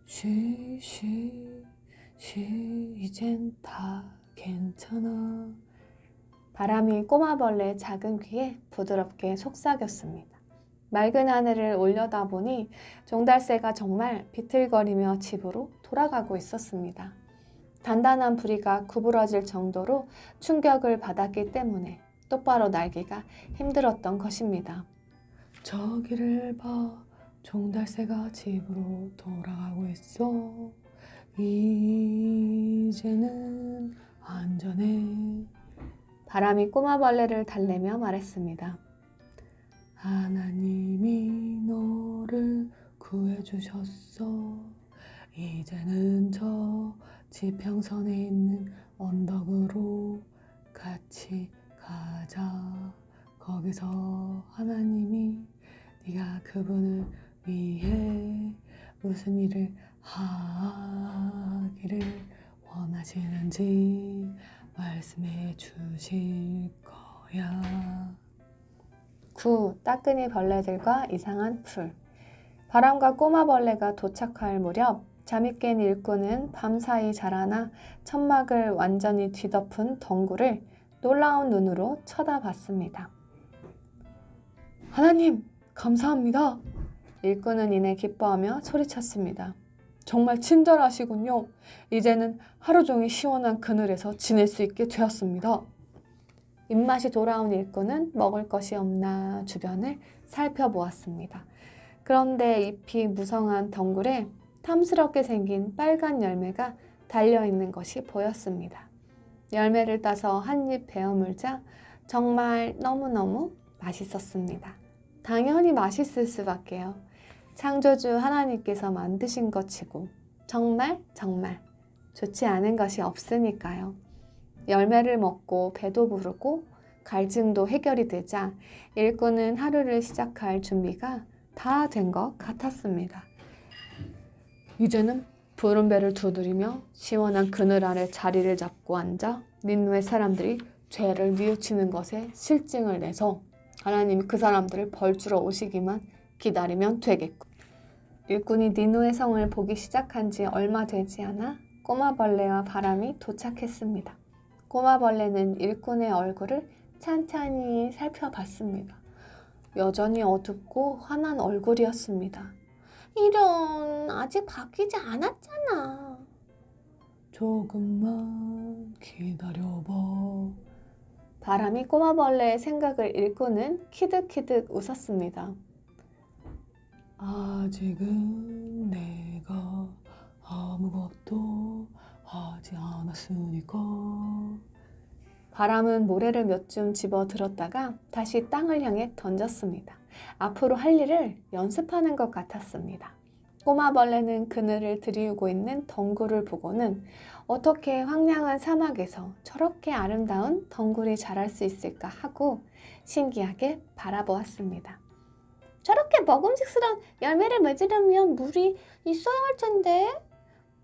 쉬, 이젠 다 괜찮아. 바람이 꼬마벌레 작은 귀에 부드럽게 속삭였습니다. 맑은 하늘을 올려다보니 종달새가 정말 비틀거리며 집으로 돌아가고 있었습니다. 단단한 부리가 구부러질 정도로 충격을 받았기 때문에 똑바로 날기가 힘들었던 것입니다. 저기를 봐, 종달새가 집으로 돌아가고 있어. 이제는 안전해. 바람이 꼬마벌레를 달래며 말했습니다. 하나님이 너를 구해주셨어. 이제는 저 지평선에 있는 언덕으로 같이 가자. 거기서 하나님이 네가 그분을 위해 무슨 일을 하기를 원하시는지 말씀해 주실 거야. 따끈이 벌레들과 이상한 풀. 바람과 꼬마벌레가 도착할 무렵 잠이 깬 일꾼은 밤사이 자라나 천막을 완전히 뒤덮은 덩굴을 놀라운 눈으로 쳐다봤습니다. 하나님, 감사합니다. 일꾼은 이내 기뻐하며 소리쳤습니다. 정말 친절하시군요. 이제는 하루 종일 시원한 그늘에서 지낼 수 있게 되었습니다. 입맛이 돌아온 일꾼은 먹을 것이 없나 주변을 살펴보았습니다. 그런데 잎이 무성한 덩굴에 탐스럽게 생긴 빨간 열매가 달려있는 것이 보였습니다. 열매를 따서 한 입 베어 물자 정말 너무너무 맛있었습니다. 당연히 맛있을 수밖에요. 창조주 하나님께서 만드신 것치고 정말 좋지 않은 것이 없으니까요. 열매를 먹고 배도 부르고 갈증도 해결이 되자 일꾼은 하루를 시작할 준비가 다 된 것 같았습니다. 이제는 푸른 배를 두드리며 시원한 그늘 아래 자리를 잡고 앉아 니느웨 사람들이 죄를 뉘우치는 것에 실증을 내서 하나님이 그 사람들을 벌주러 오시기만 기다리면 되겠고. 일꾼이 니느웨 성을 보기 시작한 지 얼마 되지 않아 꼬마벌레와 바람이 도착했습니다. 꼬마벌레는 일꾼의 얼굴을 찬찬히 살펴봤습니다. 여전히 어둡고 환한 얼굴이었습니다. 이런, 아직 바뀌지 않았잖아. 조금만 기다려봐. 바람이 꼬마벌레의 생각을 일꾼은 키득키득 웃었습니다. 아직은 내가 아무것도 하지 않았으니까. 바람은 모래를 몇 줌 집어 들었다가 다시 땅을 향해 던졌습니다. 앞으로 할 일을 연습하는 것 같았습니다. 꼬마벌레는 그늘을 들이우고 있는 덩굴을 보고는 어떻게 황량한 사막에서 저렇게 아름다운 덩굴이 자랄 수 있을까 하고 신기하게 바라보았습니다. 저렇게 먹음직스러운 열매를 맺으려면 물이 있어야 할 텐데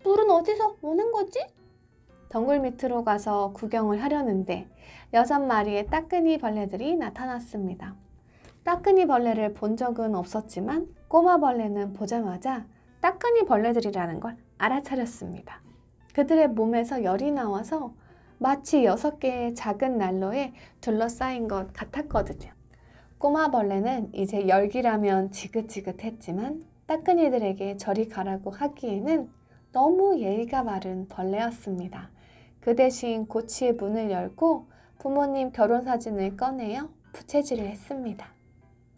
물은 어디서 오는 거지? 덩굴 밑으로 가서 구경을 하려는데 6마리의 따끈이 벌레들이 나타났습니다. 따끈이 벌레를 본 적은 없었지만 꼬마벌레는 보자마자 따끈이 벌레들이라는 걸 알아차렸습니다. 그들의 몸에서 열이 나와서 마치 6개의 작은 난로에 둘러싸인 것 같았거든요. 꼬마벌레는 이제 열기라면 지긋지긋했지만 따끈이들에게 저리 가라고 하기에는 너무 예의가 바른 벌레였습니다. 그 대신 고치의 문을 열고 부모님 결혼사진을 꺼내어 부채질을 했습니다.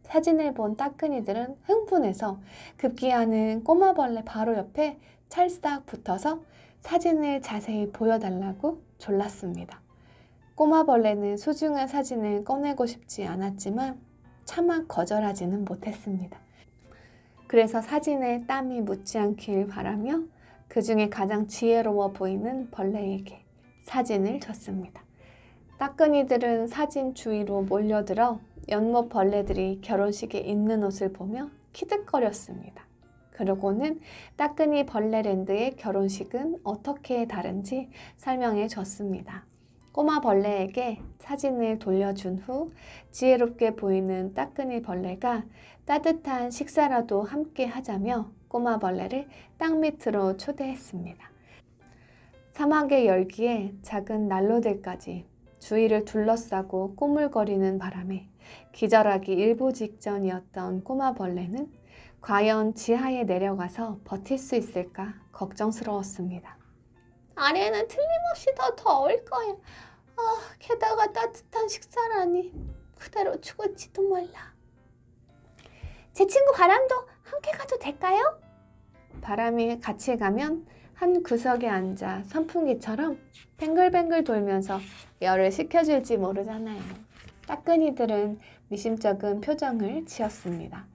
사진을 본 따끈이들은 흥분해서 급기야는 꼬마벌레 바로 옆에 찰싹 붙어서 사진을 자세히 보여달라고 졸랐습니다. 꼬마벌레는 소중한 사진을 꺼내고 싶지 않았지만 차마 거절하지는 못했습니다. 그래서 사진에 땀이 묻지 않길 바라며 그 중에 가장 지혜로워 보이는 벌레에게 사진을 줬습니다. 따끈이들은 사진 주위로 몰려들어 연못 벌레들이 결혼식에 입는 옷을 보며 키득거렸습니다. 그러고는 따끈이 벌레랜드의 결혼식은 어떻게 다른지 설명해 줬습니다. 꼬마 벌레에게 사진을 돌려준 후 지혜롭게 보이는 따끈이 벌레가 따뜻한 식사라도 함께 하자며 꼬마 벌레를 땅 밑으로 초대했습니다. 사막의 열기에 작은 난로들까지 주위를 둘러싸고 꼬물거리는 바람에 기절하기 일보 직전이었던 꼬마 벌레는 과연 지하에 내려가서 버틸 수 있을까 걱정스러웠습니다. 아래는 틀림없이 더 더울 거야. 게다가 따뜻한 식사라니 그대로 죽을지도 몰라. 제 친구 바람도 함께 가도 될까요? 바람이 같이 가면 한 구석에 앉아 선풍기처럼 뱅글뱅글 돌면서 열을 식혀줄지 모르잖아요. 따끈이들은 미심쩍은 표정을 지었습니다.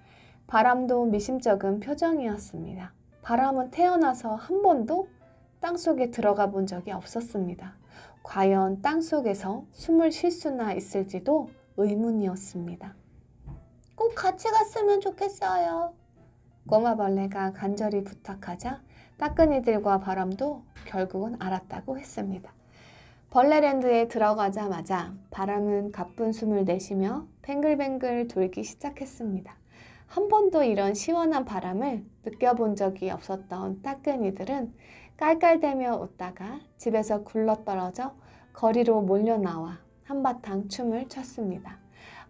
바람도 미심쩍은 표정이었습니다. 바람은 태어나서 한 번도 땅속에 들어가 본 적이 없었습니다. 과연 땅속에서 숨을 쉴 수나 있을지도 의문이었습니다. 꼭 같이 갔으면 좋겠어요. 꼬마벌레가 간절히 부탁하자 따끈이들과 바람도 결국은 알았다고 했습니다. 벌레랜드에 들어가자마자 바람은 가쁜 숨을 내쉬며 뱅글뱅글 돌기 시작했습니다. 한 번도 이런 시원한 바람을 느껴본 적이 없었던 따끈이들은 깔깔대며 웃다가 집에서 굴러떨어져 거리로 몰려나와 한바탕 춤을 췄습니다.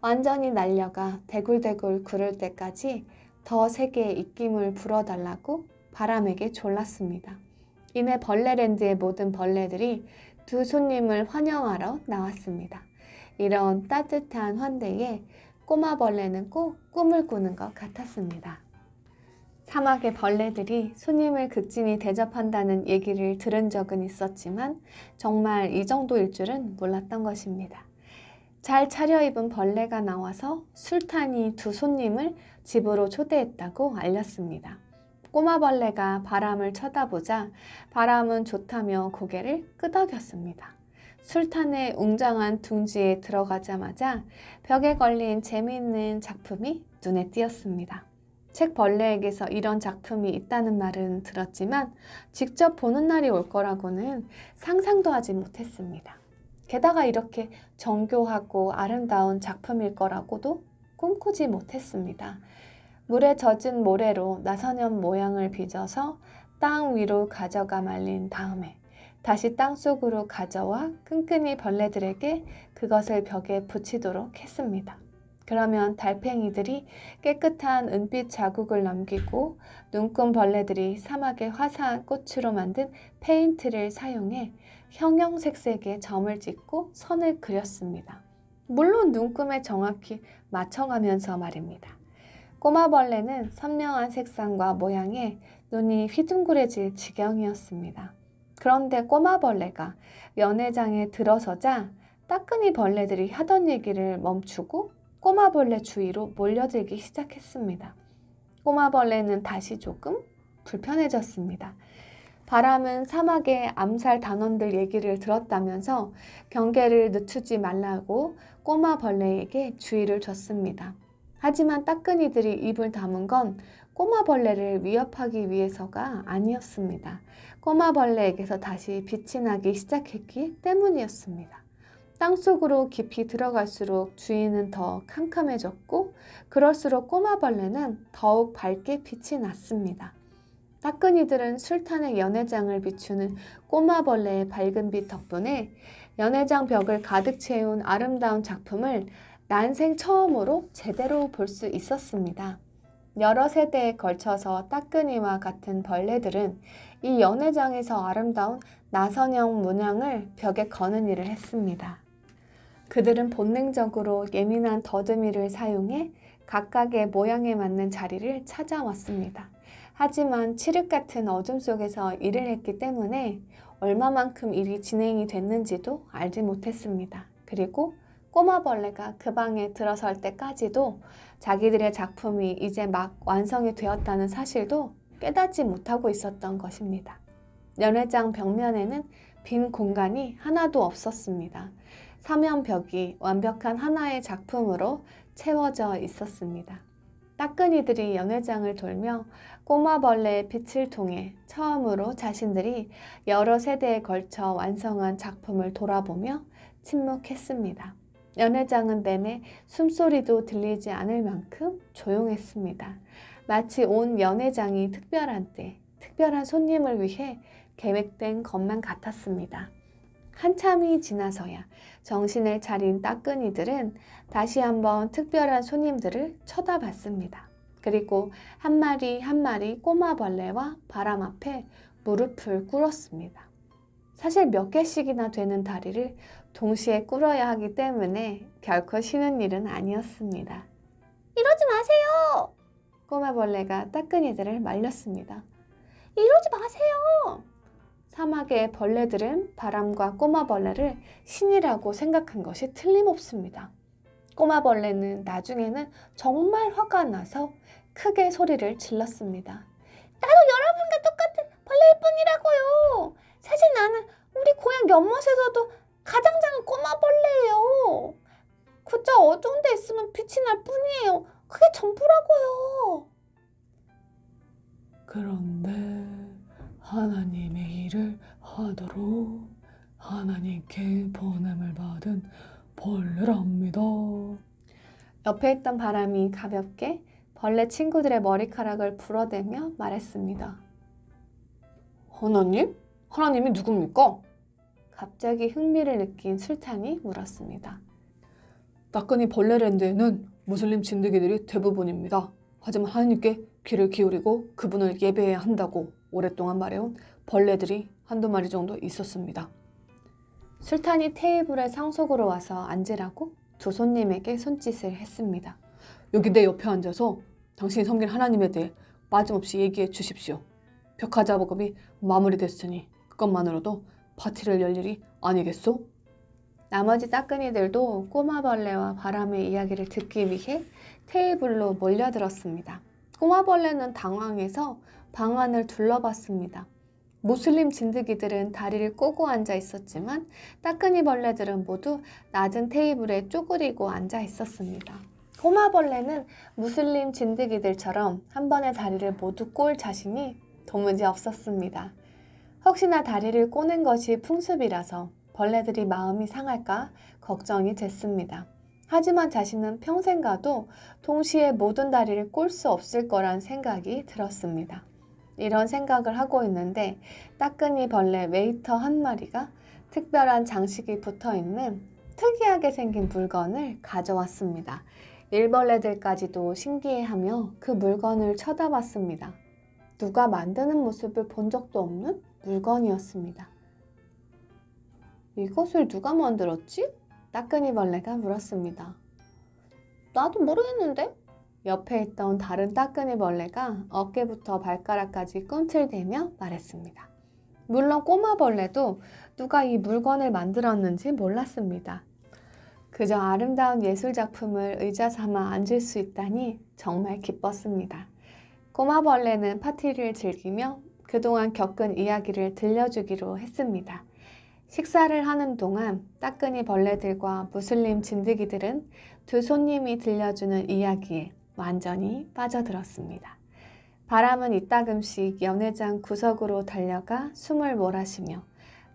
완전히 날려가 대굴대굴 구를 때까지 더 세게 입김을 불어달라고 바람에게 졸랐습니다. 이내 벌레랜드의 모든 벌레들이 두 손님을 환영하러 나왔습니다. 이런 따뜻한 환대에 꼬마 벌레는 꼭 꿈을 꾸는 것 같았습니다. 사막의 벌레들이 손님을 극진히 대접한다는 얘기를 들은 적은 있었지만 정말 이 정도일 줄은 몰랐던 것입니다. 잘 차려입은 벌레가 나와서 술탄이 두 손님을 집으로 초대했다고 알렸습니다. 꼬마 벌레가 바람을 쳐다보자 바람은 좋다며 고개를 끄덕였습니다. 술탄의 웅장한 둥지에 들어가자마자 벽에 걸린 재미있는 작품이 눈에 띄었습니다. 책 벌레에게서 이런 작품이 있다는 말은 들었지만 직접 보는 날이 올 거라고는 상상도 하지 못했습니다. 게다가 이렇게 정교하고 아름다운 작품일 거라고도 꿈꾸지 못했습니다. 물에 젖은 모래로 나선형 모양을 빚어서 땅 위로 가져가 말린 다음에 다시 땅속으로 가져와 끈끈이 벌레들에게 그것을 벽에 붙이도록 했습니다. 그러면 달팽이들이 깨끗한 은빛 자국을 남기고 눈금 벌레들이 사막의 화사한 꽃으로 만든 페인트를 사용해 형형색색의 점을 찍고 선을 그렸습니다. 물론 눈금에 정확히 맞춰가면서 말입니다. 꼬마벌레는 선명한 색상과 모양에 눈이 휘둥그레질 지경이었습니다. 그런데 꼬마벌레가 연회장에 들어서자 따끈이 벌레들이 하던 얘기를 멈추고 꼬마벌레 주위로 몰려들기 시작했습니다. 꼬마벌레는 다시 조금 불편해졌습니다. 바람은 사막의 암살 단원들 얘기를 들었다면서 경계를 늦추지 말라고 꼬마벌레에게 주의를 줬습니다. 하지만 따끈이들이 입을 다문 건 꼬마벌레를 위협하기 위해서가 아니었습니다. 꼬마벌레에게서 다시 빛이 나기 시작했기 때문이었습니다. 땅속으로 깊이 들어갈수록 주위는 더 캄캄해졌고 그럴수록 꼬마벌레는 더욱 밝게 빛이 났습니다. 따끈이들은 술탄의 연회장을 비추는 꼬마벌레의 밝은 빛 덕분에 연회장 벽을 가득 채운 아름다운 작품을 난생 처음으로 제대로 볼 수 있었습니다. 여러 세대에 걸쳐서 따끈이와 같은 벌레들은 이 연회장에서 아름다운 나선형 문양을 벽에 거는 일을 했습니다. 그들은 본능적으로 예민한 더듬이를 사용해 각각의 모양에 맞는 자리를 찾아왔습니다. 하지만 칠흑 같은 어둠 속에서 일을 했기 때문에 얼마만큼 일이 진행이 됐는지도 알지 못했습니다. 그리고 꼬마벌레가 그 방에 들어설 때까지도 자기들의 작품이 이제 막 완성이 되었다는 사실도 깨닫지 못하고 있었던 것입니다. 연회장 벽면에는 빈 공간이 하나도 없었습니다. 사면벽이 완벽한 하나의 작품으로 채워져 있었습니다. 따끈이들이 연회장을 돌며 꼬마벌레의 빛을 통해 처음으로 자신들이 여러 세대에 걸쳐 완성한 작품을 돌아보며 침묵했습니다. 연회장은 내내 숨소리도 들리지 않을 만큼 조용했습니다. 마치 온 연회장이 특별한 때, 특별한 손님을 위해 계획된 것만 같았습니다. 한참이 지나서야 정신을 차린 따끈이들은 다시 한번 특별한 손님들을 쳐다봤습니다. 그리고 한 마리 한 마리 꼬마벌레와 바람 앞에 무릎을 꿇었습니다. 사실 몇 개씩이나 되는 다리를 동시에 꿇어야 하기 때문에 결코 쉬는 일은 아니었습니다. 이러지 마세요! 꼬마벌레가 따끈이들을 말렸습니다. 이러지 마세요! 사막의 벌레들은 바람과 꼬마벌레를 신이라고 생각한 것이 틀림없습니다. 꼬마벌레는 나중에는 정말 화가 나서 크게 소리를 질렀습니다. 나도 여러분과 똑같은 벌레일 뿐이라고요. 사실 나는 우리 고향 연못에서도 가장 작은 꼬마벌레예요. 그저 어두운 데 있으면 빛이 날 뿐이에요. 그게 전부라고요. 그런데 하나님의 일을 하도록 하나님께 보냄을 받은 벌레랍니다. 옆에 있던 바람이 가볍게 벌레 친구들의 머리카락을 불어대며 말했습니다. 하나님? 하나님이 누굽니까? 갑자기 흥미를 느낀 술탄이 물었습니다. 따끈이 벌레랜드에는 무슬림 진드기들이 대부분입니다. 하지만 하나님께 귀를 기울이고 그분을 예배해야 한다고 오랫동안 말해온 벌레들이 한두 마리 정도 있었습니다. 술탄이 테이블에 상속으로 와서 앉으라고 두 손님에게 손짓을 했습니다. 여기 내 옆에 앉아서 당신이 섬긴 하나님에 대해 빠짐없이 얘기해 주십시오. 벽화 작업이 마무리됐으니 그것만으로도 파티를 열 일이 아니겠소? 나머지 따끈이들도 꼬마벌레와 바람의 이야기를 듣기 위해 테이블로 몰려들었습니다. 꼬마벌레는 당황해서 방 안을 둘러봤습니다. 무슬림 진드기들은 다리를 꼬고 앉아 있었지만 따끈이 벌레들은 모두 낮은 테이블에 쪼그리고 앉아 있었습니다. 꼬마벌레는 무슬림 진드기들처럼 한 번에 다리를 모두 꼴 자신이 도무지 없었습니다. 혹시나 다리를 꼬는 것이 풍습이라서 벌레들이 마음이 상할까 걱정이 됐습니다. 하지만 자신은 평생 가도 동시에 모든 다리를 꼴 수 없을 거란 생각이 들었습니다. 이런 생각을 하고 있는데 따끈이 벌레 웨이터 한 마리가 특별한 장식이 붙어있는 특이하게 생긴 물건을 가져왔습니다. 일벌레들까지도 신기해하며 그 물건을 쳐다봤습니다. 누가 만드는 모습을 본 적도 없는 물건이었습니다. 이것을 누가 만들었지? 따끈이 벌레가 물었습니다. 나도 모르겠는데? 옆에 있던 다른 따끈이 벌레가 어깨부터 발가락까지 꿈틀대며 말했습니다. 물론 꼬마 벌레도 누가 이 물건을 만들었는지 몰랐습니다. 그저 아름다운 예술 작품을 의자 삼아 앉을 수 있다니 정말 기뻤습니다. 꼬마 벌레는 파티를 즐기며 그동안 겪은 이야기를 들려주기로 했습니다. 식사를 하는 동안 따끈이 벌레들과 무슬림 진드기들은 두 손님이 들려주는 이야기에 완전히 빠져들었습니다. 바람은 이따금씩 연회장 구석으로 달려가 숨을 몰아쉬며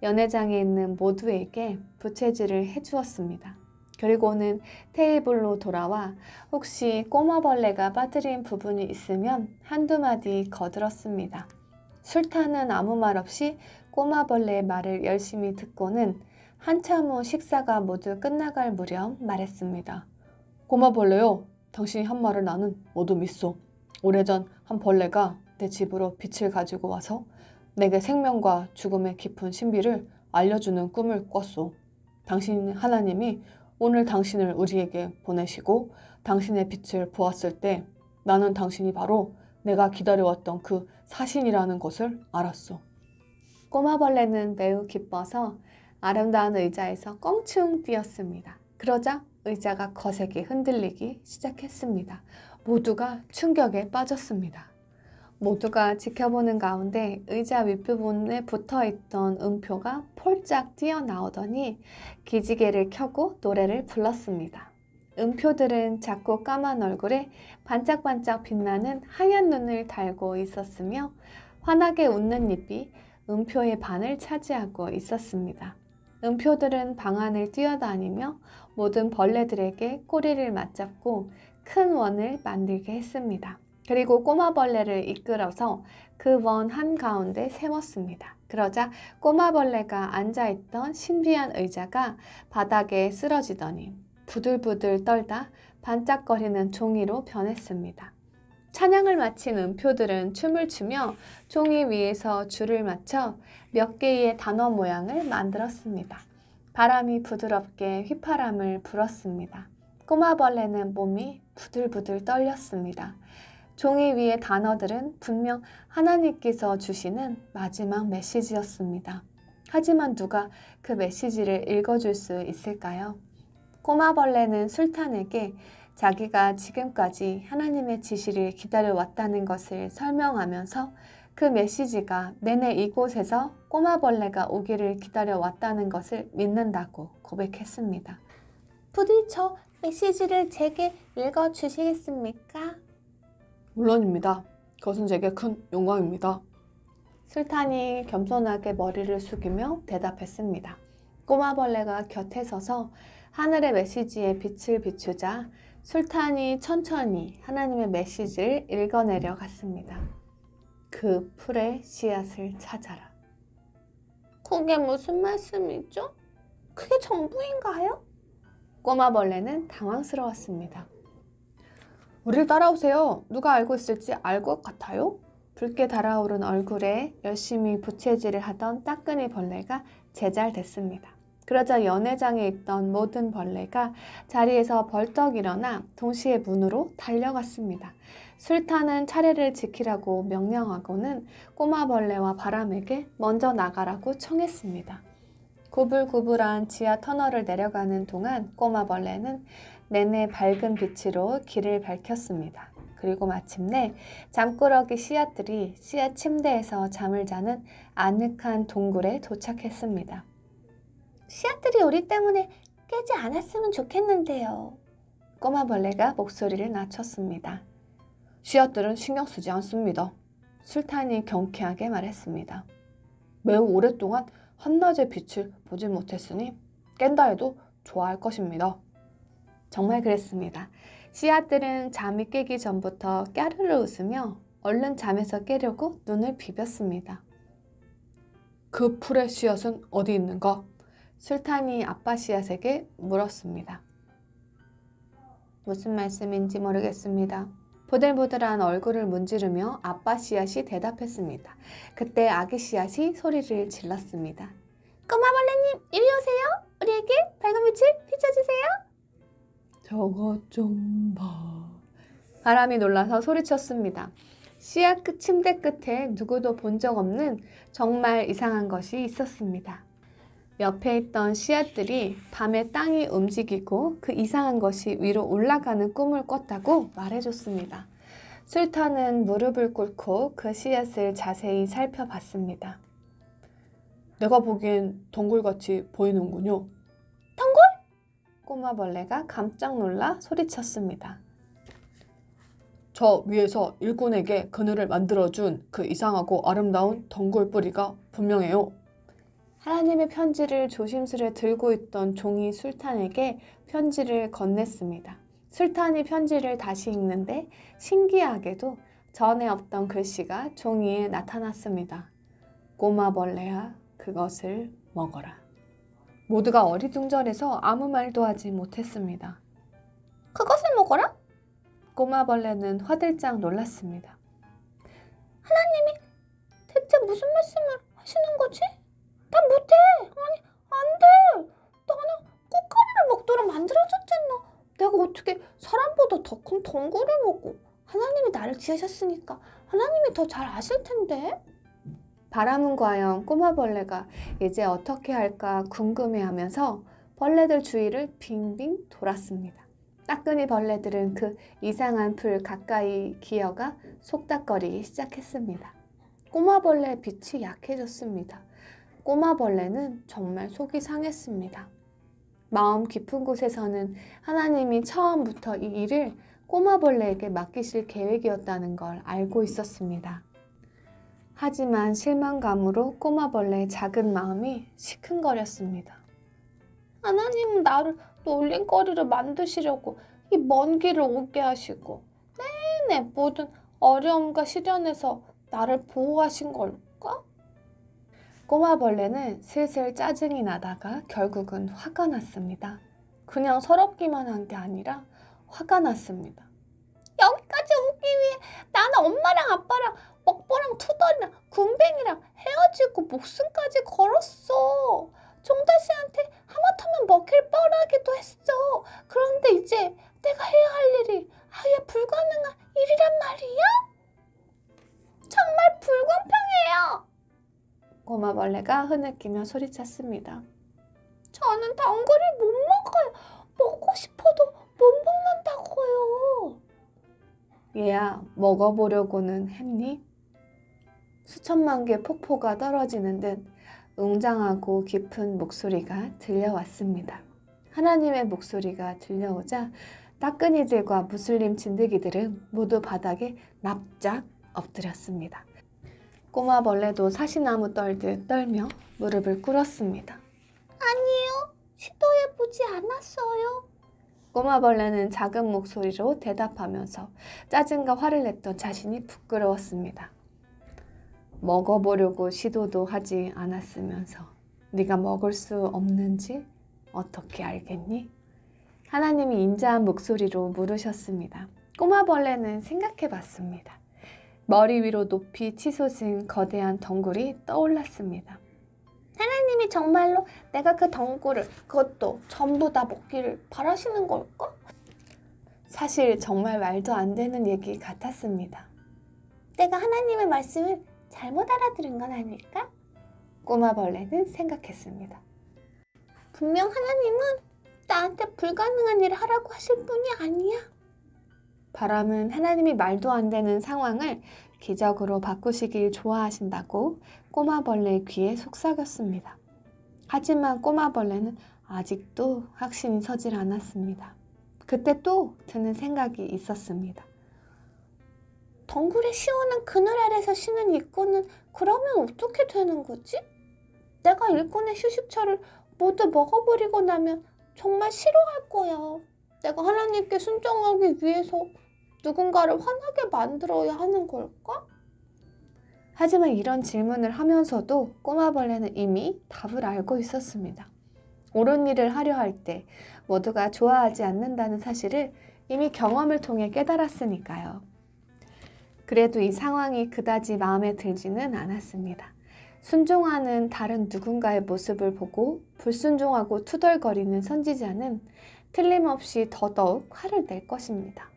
연회장에 있는 모두에게 부채질을 해주었습니다. 그리고는 테이블로 돌아와 혹시 꼬마벌레가 빠뜨린 부분이 있으면 한두 마디 거들었습니다. 술탄은 아무 말 없이 꼬마벌레의 말을 열심히 듣고는 한참 후 식사가 모두 끝나갈 무렵 말했습니다. 꼬마벌레요, 당신이 한 말을 나는 모두 믿소. 오래전 한 벌레가 내 집으로 빛을 가지고 와서 내게 생명과 죽음의 깊은 신비를 알려주는 꿈을 꿨소. 당신 하나님이 오늘 당신을 우리에게 보내시고 당신의 빛을 보았을 때 나는 당신이 바로 내가 기다려왔던 그 사신이라는 것을 알았소. 꼬마벌레는 매우 기뻐서 아름다운 의자에서 껑충 뛰었습니다. 그러자 의자가 거세게 흔들리기 시작했습니다. 모두가 충격에 빠졌습니다. 모두가 지켜보는 가운데 의자 윗부분에 붙어있던 음표가 폴짝 튀어나오더니 기지개를 켜고 노래를 불렀습니다. 음표들은 작고 까만 얼굴에 반짝반짝 빛나는 하얀 눈을 달고 있었으며 환하게 웃는 입이 음표의 반을 차지하고 있었습니다. 음표들은 방 안을 뛰어다니며 모든 벌레들에게 꼬리를 맞잡고 큰 원을 만들게 했습니다. 그리고 꼬마벌레를 이끌어서 그 원 한가운데 세웠습니다. 그러자 꼬마벌레가 앉아있던 신비한 의자가 바닥에 쓰러지더니 부들부들 떨다 반짝거리는 종이로 변했습니다. 찬양을 마친 음표들은 춤을 추며 종이 위에서 줄을 맞춰 몇 개의 단어 모양을 만들었습니다. 바람이 부드럽게 휘파람을 불었습니다. 꼬마벌레는 몸이 부들부들 떨렸습니다. 종이 위의 단어들은 분명 하나님께서 주시는 마지막 메시지였습니다. 하지만 누가 그 메시지를 읽어줄 수 있을까요? 꼬마벌레는 술탄에게 자기가 지금까지 하나님의 지시를 기다려왔다는 것을 설명하면서 그 메시지가 내내 이곳에서 꼬마벌레가 오기를 기다려왔다는 것을 믿는다고 고백했습니다. 부디 저 메시지를 제게 읽어주시겠습니까? 물론입니다. 그것은 제게 큰 영광입니다. 술탄이 겸손하게 머리를 숙이며 대답했습니다. 꼬마벌레가 곁에 서서 하늘의 메시지에 빛을 비추자 술탄이 천천히 하나님의 메시지를 읽어내려 갔습니다. 그 풀의 씨앗을 찾아라. 그게 무슨 말씀이죠? 그게 전부인가요? 꼬마벌레는 당황스러웠습니다. 우릴 따라오세요. 누가 알고 있을지 알 것 같아요? 붉게 달아오른 얼굴에 열심히 부채질을 하던 따끈이 벌레가 제잘됐습니다. 그러자 연회장에 있던 모든 벌레가 자리에서 벌떡 일어나 동시에 문으로 달려갔습니다. 술탄은 차례를 지키라고 명령하고는 꼬마 벌레와 바람에게 먼저 나가라고 청했습니다. 구불구불한 지하 터널을 내려가는 동안 꼬마 벌레는 내내 밝은 빛으로 길을 밝혔습니다. 그리고 마침내 잠꾸러기 씨앗들이 씨앗 침대에서 잠을 자는 아늑한 동굴에 도착했습니다. 씨앗들이 우리 때문에 깨지 않았으면 좋겠는데요. 꼬마 벌레가 목소리를 낮췄습니다. 씨앗들은 신경 쓰지 않습니다. 술탄이 경쾌하게 말했습니다. 매우 오랫동안 한낮의 빛을 보지 못했으니 깬다 해도 좋아할 것입니다. 정말 그랬습니다. 씨앗들은 잠이 깨기 전부터 까르르 웃으며 얼른 잠에서 깨려고 눈을 비볐습니다. 그 풀의 씨앗은 어디 있는가? 술탄이 아빠 씨앗에게 물었습니다. 무슨 말씀인지 모르겠습니다. 보들보들한 얼굴을 문지르며 아빠 씨앗이 대답했습니다. 그때 아기 씨앗이 소리를 질렀습니다. 꼬마벌레님, 이리 오세요. 우리에게 밝은 빛을 비춰주세요. 저것 좀 봐. 바람이 놀라서 소리쳤습니다. 씨앗 침대 끝에 누구도 본 적 없는 정말 이상한 것이 있었습니다. 옆에 있던 씨앗들이 밤에 땅이 움직이고 그 이상한 것이 위로 올라가는 꿈을 꿨다고 말해줬습니다. 술탄은 무릎을 꿇고 그 씨앗을 자세히 살펴봤습니다. 내가 보기엔 덩굴같이 보이는군요. 덩굴? 꼬마벌레가 깜짝 놀라 소리쳤습니다. 저 위에서 일꾼에게 그늘을 만들어준 그 이상하고 아름다운 덩굴 뿌리가 분명해요. 하나님의 편지를 조심스레 들고 있던 종이 술탄에게 편지를 건넸습니다. 술탄이 편지를 다시 읽는데 신기하게도 전에 없던 글씨가 종이에 나타났습니다. 꼬마벌레야, 그것을 먹어라. 모두가 어리둥절해서 아무 말도 하지 못했습니다. 그것을 먹어라? 꼬마벌레는 화들짝 놀랐습니다. 하나님이 대체 무슨 말씀을 하시는 거지? 난 못해. 아니, 안 돼. 나는 꽃가루를 먹도록 만들어줬잖아. 내가 어떻게 사람보다 더 큰 덩굴을 먹고. 하나님이 나를 지으셨으니까 하나님이 더 잘 아실 텐데. 바람은 과연 꼬마벌레가 이제 어떻게 할까 궁금해하면서 벌레들 주위를 빙빙 돌았습니다. 따끈이 벌레들은 그 이상한 풀 가까이 기어가 속닥거리기 시작했습니다. 꼬마벌레의 빛이 약해졌습니다. 꼬마벌레는 정말 속이 상했습니다. 마음 깊은 곳에서는 하나님이 처음부터 이 일을 꼬마벌레에게 맡기실 계획이었다는 걸 알고 있었습니다. 하지만 실망감으로 꼬마벌레의 작은 마음이 시큰거렸습니다. 하나님은 나를 놀림거리를 만드시려고 이 먼 길을 오게 하시고 내내 모든 어려움과 시련에서 나를 보호하신 걸까? 꼬마벌레는 슬슬 짜증이 나다가 결국은 화가 났습니다. 그냥 서럽기만 한 게 아니라 화가 났습니다. 여기까지 오기 위해 나는 엄마랑 아빠랑 먹보랑 투덜이랑 군뱅이랑 헤어지고 목숨까지 걸었어. 종다씨한테 하마터면 먹힐 뻔하기도 했어. 그런데 이제 내가 해야 할 일이 아예 불가능한 일이란 말이야? 정말 불공평해요. 꼬마벌레가 흐느끼며 소리쳤습니다. 저는 덩굴을 못 먹어요. 먹고 싶어도 못 먹는다고요. 얘야, 먹어보려고는 했니? 수천만 개 폭포가 떨어지는 듯 웅장하고 깊은 목소리가 들려왔습니다. 하나님의 목소리가 들려오자 따끈이들과 무슬림 진드기들은 모두 바닥에 납작 엎드렸습니다. 꼬마벌레도 사시나무 떨듯 떨며 무릎을 꿇었습니다. 아니요, 시도해보지 않았어요. 꼬마벌레는 작은 목소리로 대답하면서 짜증과 화를 냈던 자신이 부끄러웠습니다. 먹어보려고 시도도 하지 않았으면서 네가 먹을 수 없는지 어떻게 알겠니? 하나님이 인자한 목소리로 물으셨습니다. 꼬마벌레는 생각해 봤습니다. 머리 위로 높이 치솟은 거대한 덩굴이 떠올랐습니다. 하나님이 정말로 내가 그 덩굴을, 그것도 전부 다 먹기를 바라시는 걸까? 사실 정말 말도 안 되는 얘기 같았습니다. 내가 하나님의 말씀을 잘못 알아들은 건 아닐까? 꼬마벌레는 생각했습니다. 분명 하나님은 나한테 불가능한 일을 하라고 하실 분이 아니야. 바람은 하나님이 말도 안 되는 상황을 기적으로 바꾸시길 좋아하신다고 꼬마벌레의 귀에 속삭였습니다. 하지만 꼬마벌레는 아직도 확신이 서질 않았습니다. 그때 또 드는 생각이 있었습니다. 덩굴에 시원한 그늘 아래서 쉬는 일꾼은 그러면 어떻게 되는 거지? 내가 일꾼의 휴식처를 모두 먹어버리고 나면 정말 싫어할 거야. 내가 하나님께 순종하기 위해서 누군가를 화나게 만들어야 하는 걸까? 하지만 이런 질문을 하면서도 꼬마벌레는 이미 답을 알고 있었습니다. 옳은 일을 하려 할 때 모두가 좋아하지 않는다는 사실을 이미 경험을 통해 깨달았으니까요. 그래도 이 상황이 그다지 마음에 들지는 않았습니다. 순종하는 다른 누군가의 모습을 보고 불순종하고 투덜거리는 선지자는 틀림없이 더더욱 화를 낼 것입니다.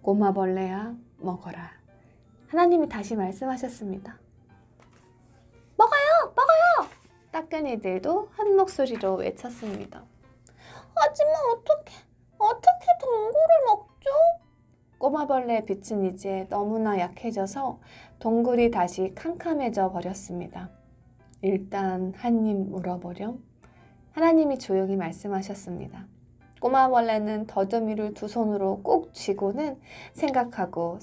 꼬마벌레야, 먹어라. 하나님이 다시 말씀하셨습니다. 먹어요! 먹어요! 따끈이들도 한 목소리로 외쳤습니다. 하지만 어떻게 동굴을 먹죠? 꼬마벌레의 빛은 이제 너무나 약해져서 동굴이 다시 캄캄해져 버렸습니다. 일단 한 입 물어보렴. 하나님이 조용히 말씀하셨습니다. 꼬마벌레는 더듬이를 두 손으로 꼭 쥐고는 생각하고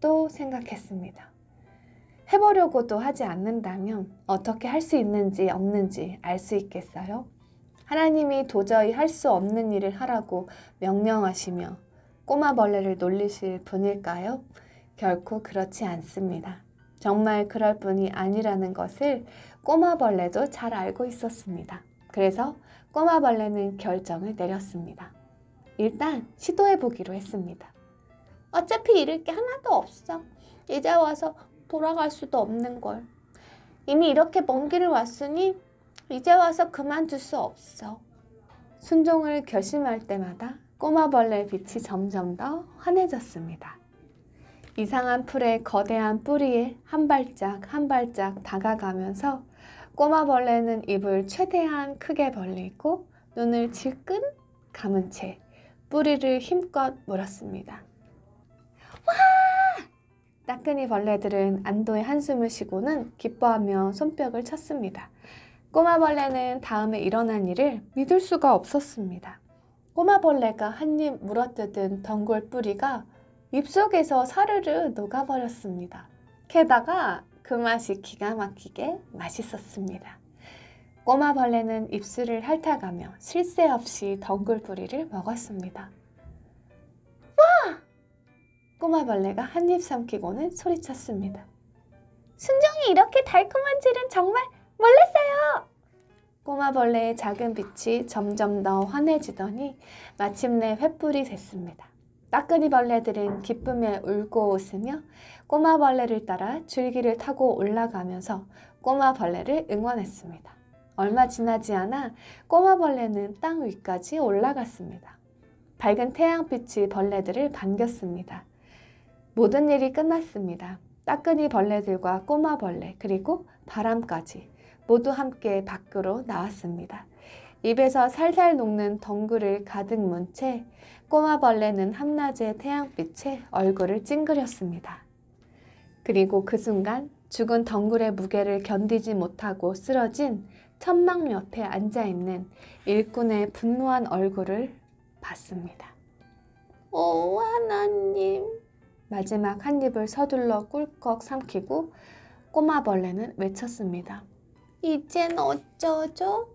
또 생각했습니다. 해보려고도 하지 않는다면 어떻게 할 수 있는지 없는지 알 수 있겠어요? 하나님이 도저히 할 수 없는 일을 하라고 명령하시며 꼬마벌레를 놀리실 분일까요? 결코 그렇지 않습니다. 정말 그럴 분이 아니라는 것을 꼬마벌레도 잘 알고 있었습니다. 그래서 꼬마벌레는 결정을 내렸습니다. 일단 시도해보기로 했습니다. 어차피 잃을 게 하나도 없어. 이제 와서 돌아갈 수도 없는 걸. 이미 이렇게 먼 길을 왔으니 이제 와서 그만둘 수 없어. 순종을 결심할 때마다 꼬마벌레의 빛이 점점 더 환해졌습니다. 이상한 풀의 거대한 뿌리에 한 발짝 한 발짝 다가가면서 꼬마벌레는 입을 최대한 크게 벌리고 눈을 질끈 감은 채 뿌리를 힘껏 물었습니다. 와! 따끈이 벌레들은 안도의 한숨을 쉬고는 기뻐하며 손뼉을 쳤습니다. 꼬마벌레는 다음에 일어난 일을 믿을 수가 없었습니다. 꼬마벌레가 한 입 물어뜯은 덩굴 뿌리가 입속에서 사르르 녹아버렸습니다. 게다가 그 맛이 기가 막히게 맛있었습니다. 꼬마벌레는 입술을 핥아가며 쉴 새 없이 덩굴 뿌리를 먹었습니다. 와! 꼬마벌레가 한 입 삼키고는 소리쳤습니다. 순종이 이렇게 달콤한 줄은 정말 몰랐어요. 꼬마벌레의 작은 빛이 점점 더 환해지더니 마침내 횃불이 됐습니다. 따끈이 벌레들은 기쁨에 울고 웃으며 꼬마벌레를 따라 줄기를 타고 올라가면서 꼬마벌레를 응원했습니다. 얼마 지나지 않아 꼬마벌레는 땅 위까지 올라갔습니다. 밝은 태양빛이 벌레들을 반겼습니다. 모든 일이 끝났습니다. 따끈이 벌레들과 꼬마벌레 그리고 바람까지 모두 함께 밖으로 나왔습니다. 입에서 살살 녹는 덩굴을 가득 문 채 꼬마벌레는 한낮의 태양빛에 얼굴을 찡그렸습니다. 그리고 그 순간 죽은 덩굴의 무게를 견디지 못하고 쓰러진 천막 옆에 앉아있는 일꾼의 분노한 얼굴을 봤습니다. 오 하나님. 마지막 한 입을 서둘러 꿀꺽 삼키고 꼬마벌레는 외쳤습니다. 이젠 어쩌죠?